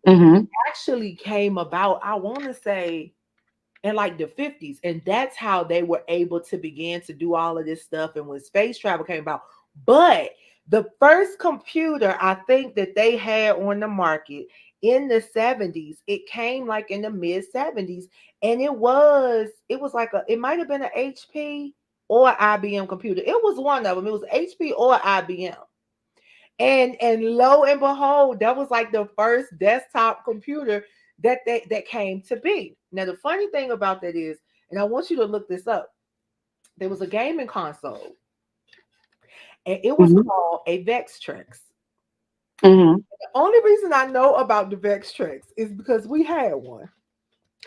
Mhm. actually came about, I want to say, in like the 50s. And that's how they were able to begin to do all of this stuff. And when space travel came about, but the first computer I think that they had on the market in the 70s, it came like in the mid 70s. And it was like it might have been an HP or IBM computer. It was one of them. It was HP or IBM. And lo and behold, that was like the first desktop computer that came to be. Now the funny thing about that is, and I want you to look this up, there was a gaming console, and it was Mhm. called a Vextrex. Mhm. The only reason I know about the Vextrex is because we had one.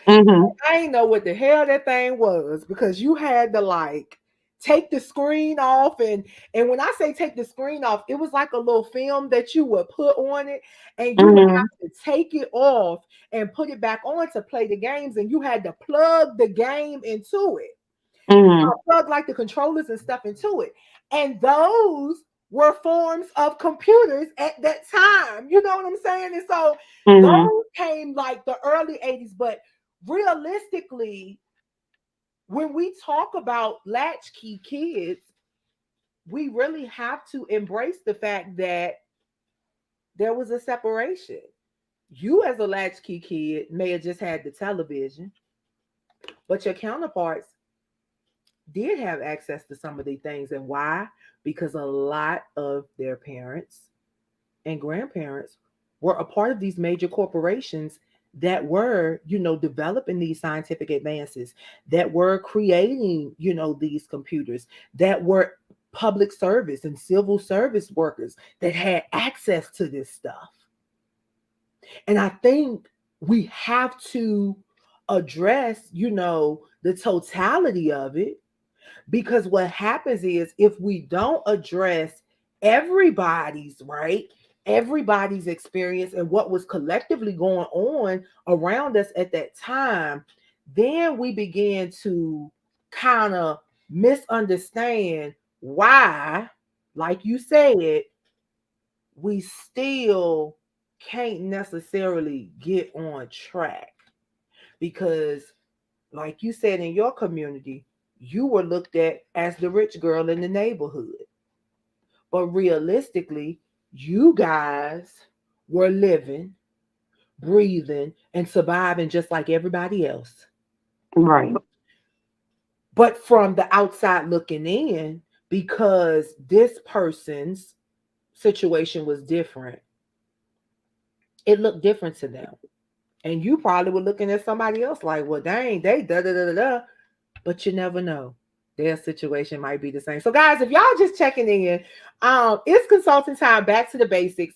Mhm. I ain't know what the hell that thing was, because you had to like take the screen off, and when I say take the screen off, it was like a little film that you would put on it, and you would Mhm. have to take it off and put it back on to play the games, and you had to plug the game into it, Mhm. plug like the controllers and stuff into it. And those were forms of computers at that time. You know what I'm saying? And so Mhm. those came like the early 80s. But realistically, when we talk about latchkey kids, we really have to embrace the fact that there was a separation. You, as a latchkey kid, may have just had the television, but your counterparts did have access to some of these things. And why? Because a lot of their parents and grandparents were a part of these major corporations that were, developing these scientific advances, that were creating, these computers, that were public service and civil service workers that had access to this stuff. And I think we have to address, the totality of it, because what happens is, if we don't address everybody's, right, everybody's experience and what was collectively going on around us at that time, then we begin to kind of misunderstand why, like you said, we still can't necessarily get on track. Because, like you said, in your community, you were looked at as the rich girl in the neighborhood. But realistically, you guys were living, breathing, and surviving just like everybody else. Right. But from the outside looking in, because this person's situation was different, it looked different to them. And you probably were looking at somebody else like, well, dang, they da da da da da. But you never know. Their situation might be the same. So, guys, if y'all just checking in, it's consulting time. Back to the basics.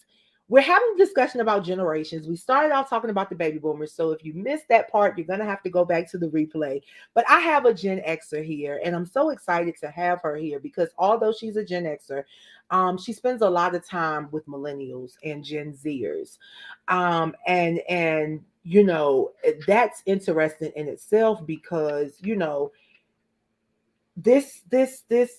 We're having a discussion about generations. We started off talking about the baby boomers. So if you missed that part, you're gonna have to go back to the replay. But I have a Gen Xer here, and I'm so excited to have her here because although she's a Gen Xer, she spends a lot of time with millennials and Gen Zers, and that's interesting in itself because this this this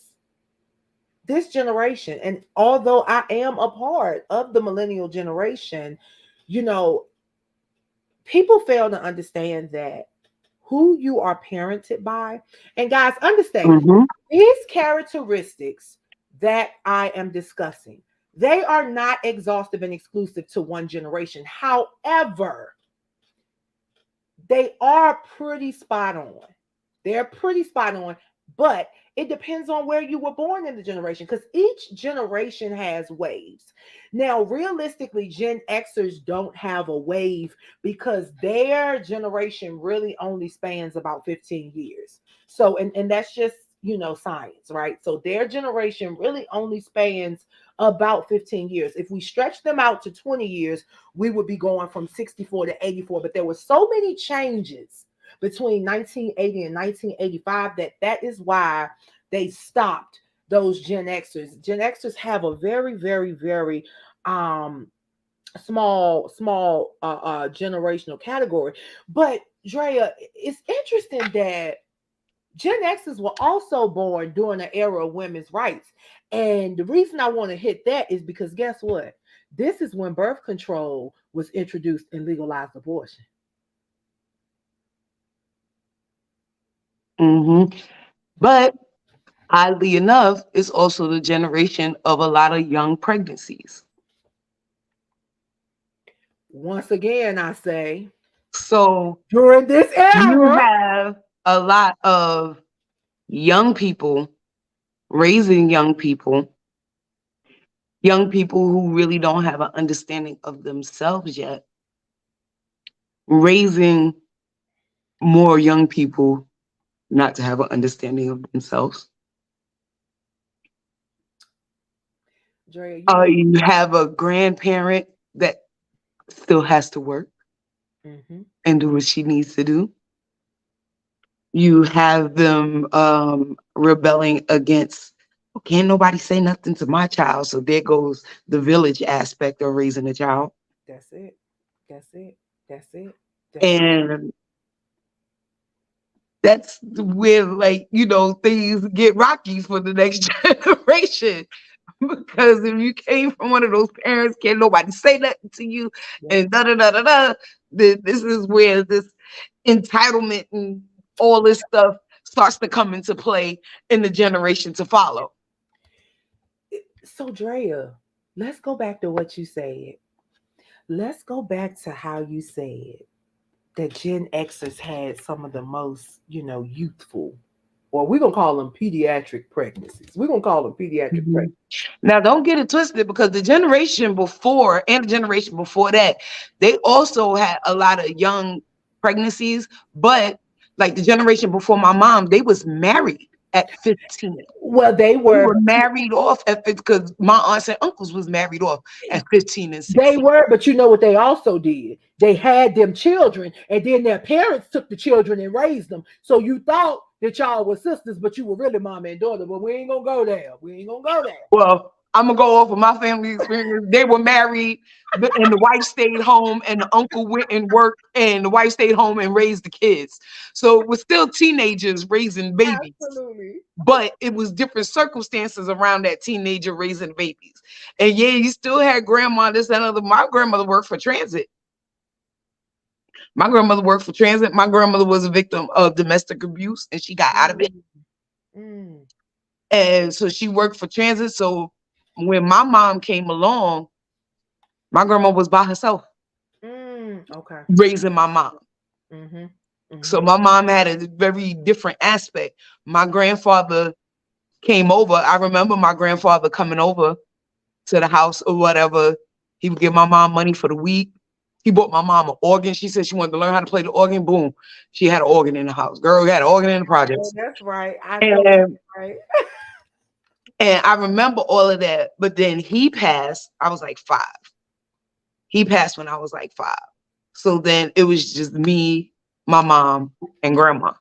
this generation, and although I am a part of the millennial generation, you know people fail to understand that who you are parented by. And guys, understand Mhm. these characteristics that I am discussing, they are not exhaustive and exclusive to one generation. However, they are pretty spot on. They're pretty spot on But it depends on where you were born in the generation, because each generation has waves. Now, realistically, Gen Xers don't have a wave because their generation really only spans about 15 years. So, and that's just, science, right? So their generation really only spans about 15 years. If we stretch them out to 20 years, we would be going from 64 to 84. But there were so many changes between 1980 and 1985 that is why they stopped those Gen Xers. Gen Xers have a very, very, very small generational category. But Drea, it's interesting that Gen Xers were also born during the era of women's rights. And the reason I want to hit that is because guess what? This is when birth control was introduced and legalized abortion. But oddly enough, it's also the generation of a lot of young pregnancies. Once again, I say, So during this you era, have a lot of young people raising young people who really don't have an understanding of themselves yet, raising more young people not to have an understanding of themselves. Drea, you You have a grandparent that still has to work hmm and do what she needs to do. You have them rebelling against, "Oh, can't nobody say nothing to my child." So there goes the village aspect of raising a child. that's it. That's it. That's it. That's it. And that's where, like, things get rocky for the next generation. Because if you came from one of those parents, can't nobody say nothing to you, Yep. and da da da da da, this is where this entitlement and all this stuff starts to come into play in the generation to follow. So, Drea, let's go back to what you said. Let's go back to how you said that Gen Xers had some of the most, youthful, or we're gonna call them pediatric pregnancies. We're gonna call them pediatric Mhm. pregnancies. Now, don't get it twisted, because the generation before and the generation before that, they also had a lot of young pregnancies. But like the generation before my mom, they was married at 15. Well, they They were, were married off at 15 because my aunts and uncles was married off at 15 and they 16. were, but you know what they also did? They had them children, and then their parents took the children and raised them. So you thought that y'all were sisters, but you were really mama and daughter. But we ain't gonna go there. We ain't gonna go there. Well, I'm gonna go off of my family experience. They were married, and the wife stayed home, and the uncle went and worked, and the wife stayed home and raised the kids. So we're still teenagers raising babies, Absolutely. but it was different circumstances around that teenager raising babies. And yeah, you still had grandma, this and other. My grandmother worked for transit. My grandmother worked for transit. My grandmother was a victim of domestic abuse, and she got out of it. Mm, mm, And so she worked for transit. So when my mom came along, my grandma was by herself okay. raising my mom. Mm-hmm. So Mm-hmm. my mom had a very different aspect. My grandfather came over. I remember my grandfather coming over to the house or whatever. He would give my mom money for the week. He bought my mom an organ. She said she wanted to learn how to play the organ. Boom. She had an organ in the house. Girl had an organ in the Oh, projects. that's right. I know that's And right. and I remember all of that. But then he passed. I was like 5. He passed when I was like 5. So then it was just me, my mom, and grandma.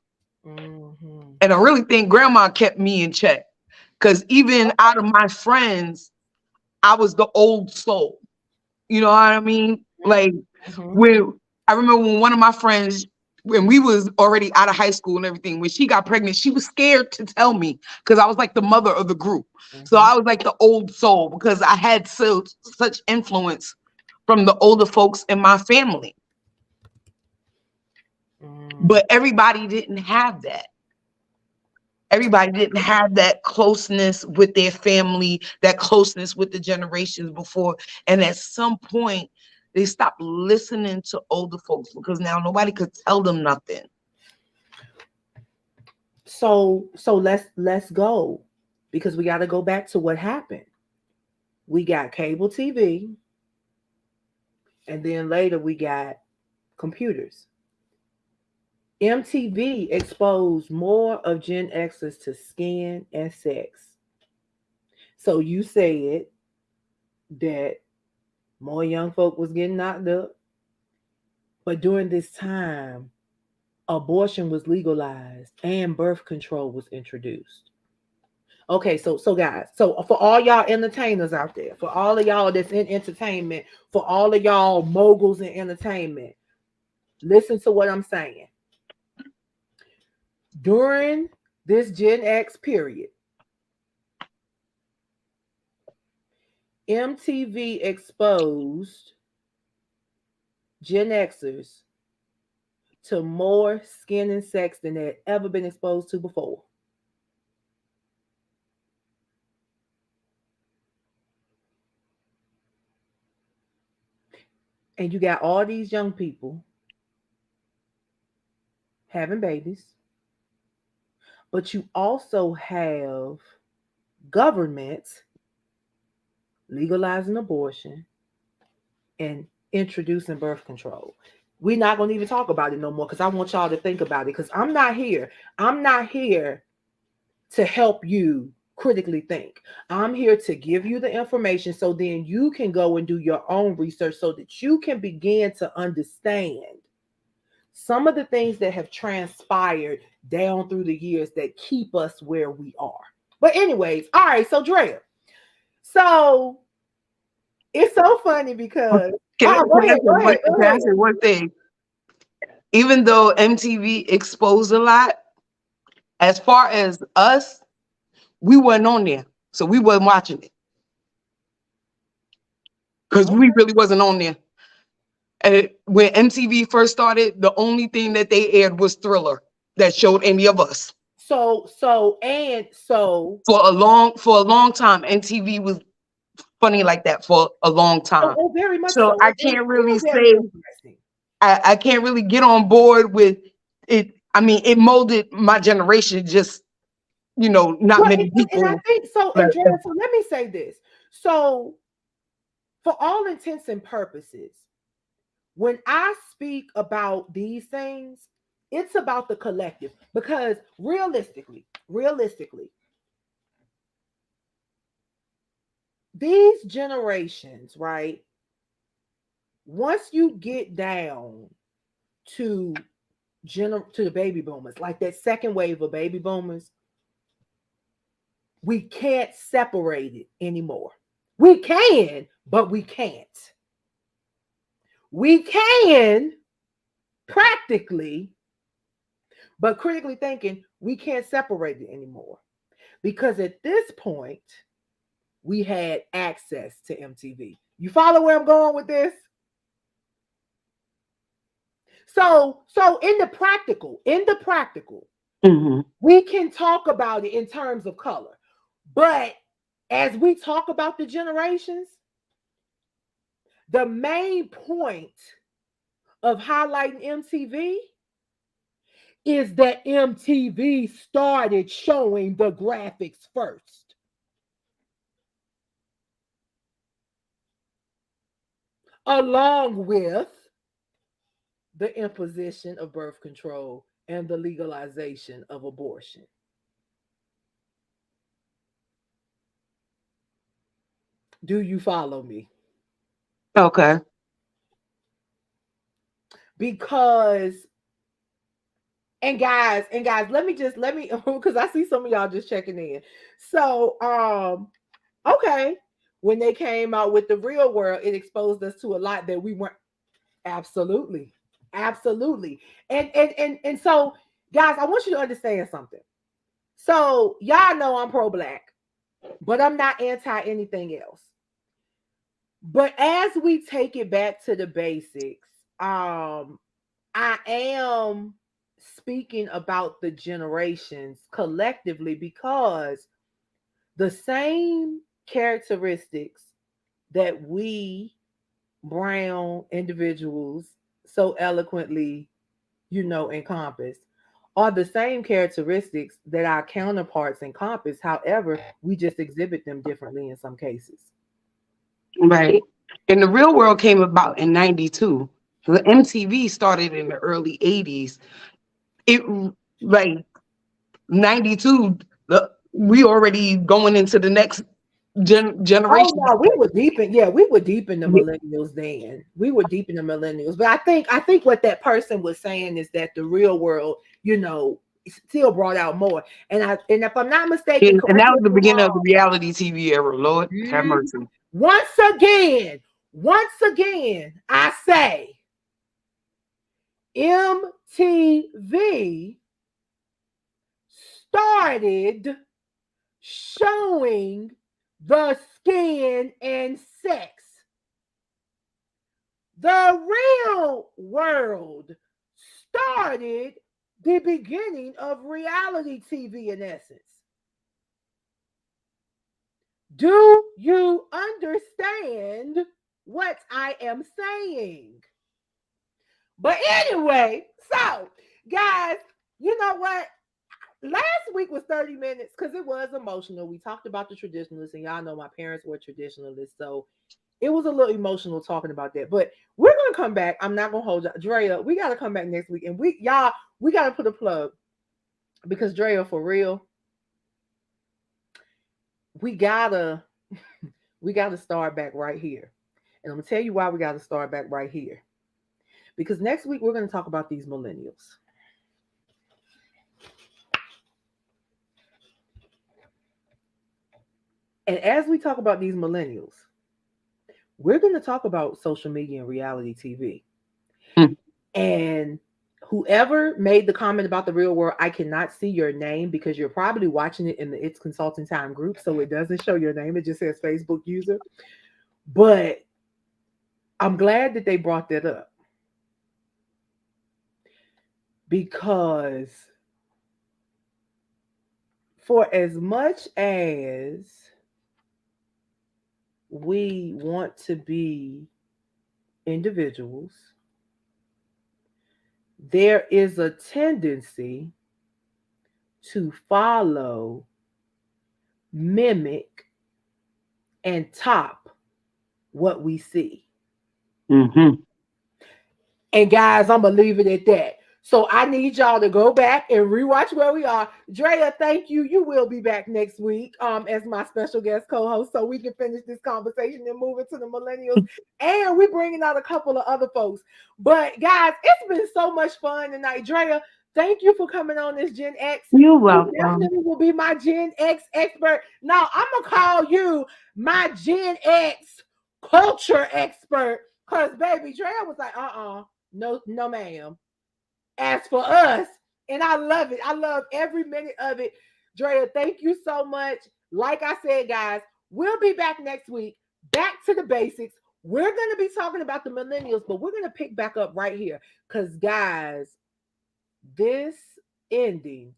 Mm-hmm. And I really think grandma kept me in check. Because even out of my friends, I was the old soul. You know what I mean? Like, Mm-hmm. when I remember when one of my friends, when we was already out of high school and everything, when she got pregnant, she was scared to tell me because I was like the mother of the group. So Mm-hmm. I was like the old soul because I had such influence from the older folks in my family. Mm. But everybody didn't have that. Everybody didn't have that closeness with their family, that closeness with the generations before. And at some point, they stopped listening to older folks because now nobody could tell them nothing. So let's go, because we got to go back to what happened. We got cable TV, and then later we got computers. MTV exposed more of Gen Xers to skin and sex. So you said that more young folk was getting knocked up, but during this time, abortion was legalized and birth control was introduced. Okay, so guys, so for all y'all entertainers out there, for all of y'all that's in entertainment, for all of y'all moguls in entertainment, listen to what I'm saying. During this Gen X period, MTV exposed Gen Xers to more skin and sex than they had ever been exposed to before. And you got all these young people having babies, but you also have governments legalizing abortion and introducing birth control. We're not going to even talk about it no more, because I want y'all to think about it, because I'm not here. I'm not here to help you critically think. I'm here to give you the information so then you can go and do your own research so that you can begin to understand some of the things that have transpired down through the years that keep us where we are. But anyways, all right, so Drea. So it's so funny because go ahead, go ahead, go Can I ahead. say one thing? Even though MTV exposed a lot, as far as us, we weren't on there, so we weren't watching it because Okay. we really wasn't on there. And when MTV first started, the only thing that they aired was Thriller that showed any of us. So For a long time, MTV was funny like that for a long time. very much So so. I It can't is really very say interesting. I can't really get on board with it. I mean, it molded my generation. Just not Well, many and I people. think so, Like, Andrea. So let me say this. So, for all intents and purposes, when I speak about these things, it's about the collective, because realistically, these generations, right? Once you get down to to the baby boomers, like that second wave of baby boomers, we can't separate it anymore. We can, but we can't. We can practically, but critically thinking, we can't separate it anymore. Because at this point, we had access to MTV. You follow where I'm going with this? So in the practical, mhm. we can talk about it in terms of color. But as we talk about the generations, the main point of highlighting MTV is that MTV started showing the graphics first, along with the imposition of birth control and the legalization of abortion. Do you follow me? Okay. Because and guys, let me because I see some of y'all just checking in. So okay, when they came out with the real world, it exposed us to a lot that we weren't. Absolutely. Absolutely. And so, guys, I want you to understand something. So, y'all know I'm pro black, but I'm not anti anything else. But as we take it back to the basics, I am speaking about the generations collectively, because the same characteristics that we brown individuals so eloquently, encompass, are the same characteristics that our counterparts encompass. However, we just exhibit them differently in some cases. Right. And the real world came about in 92. The MTV started in the early 80s. It like 92, we already going into the next Oh generation. no, we were deep in the millennials then. We were deep in the millennials. But I think what that person was saying is that the real world, still brought out more. And if I'm not mistaken, And correct that me was if the I'm beginning of the wrong. reality TV era. Lord have Mhm. mercy. Once again, I say MTV started showing the skin and sex. The real world started the beginning of reality TV in essence. Do you understand what I am saying? But anyway, so guys, you know what? Last week was 30 minutes because it was emotional. We talked about the traditionalists, and y'all know my parents were traditionalists, so it was a little emotional talking about that. But we're gonna come back. I'm not gonna hold you, Drea. We gotta come back next week, and we gotta put a plug because Drea, for real, we gotta we gotta start back right here, and I'm gonna tell you why we gotta start back right here because next week we're gonna talk about these millennials. And as we talk about these millennials, we're going to talk about social media and reality TV. Hmm. And whoever made the comment about the real world, I cannot see your name because you're probably watching it in the It's Consulting Time group. So it doesn't show your name, it just says Facebook user. But I'm glad that they brought that up because for as much as we want to be individuals, there is a tendency to follow, mimic, and top what we see. Mm-hmm. And guys, I'm gonna leave it at that. So I need y'all to go back and rewatch where we are. Drea, thank you. You will be back next week as my special guest co-host, so we can finish this conversation and move into the millennials. And we're bringing out a couple of other folks. But guys, it's been so much fun tonight. Drea, thank you for coming on this Gen X. You're You welcome. definitely will be my Gen X expert. Now I'm gonna call you my Gen X culture expert. Cause baby, Drea was like, no, no, ma'am. As for us, and I love it. I love every minute of it. Drea, thank you so much. Like I said, guys, we'll be back next week. Back to the basics. We're going to be talking about the millennials, but we're going to pick back up right here. Because, guys, this ending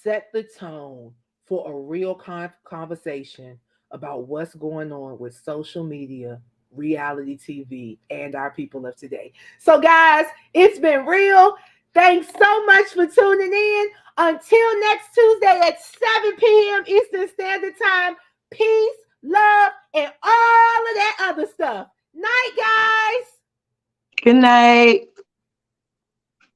set the tone for a real conversation about what's going on with social media, reality TV, and our people of today. So, guys, it's been real. Thanks so much for tuning in. Until next Tuesday at 7 p.m. Eastern Standard Time, peace, love, and all of that other stuff. Night, guys. Good night.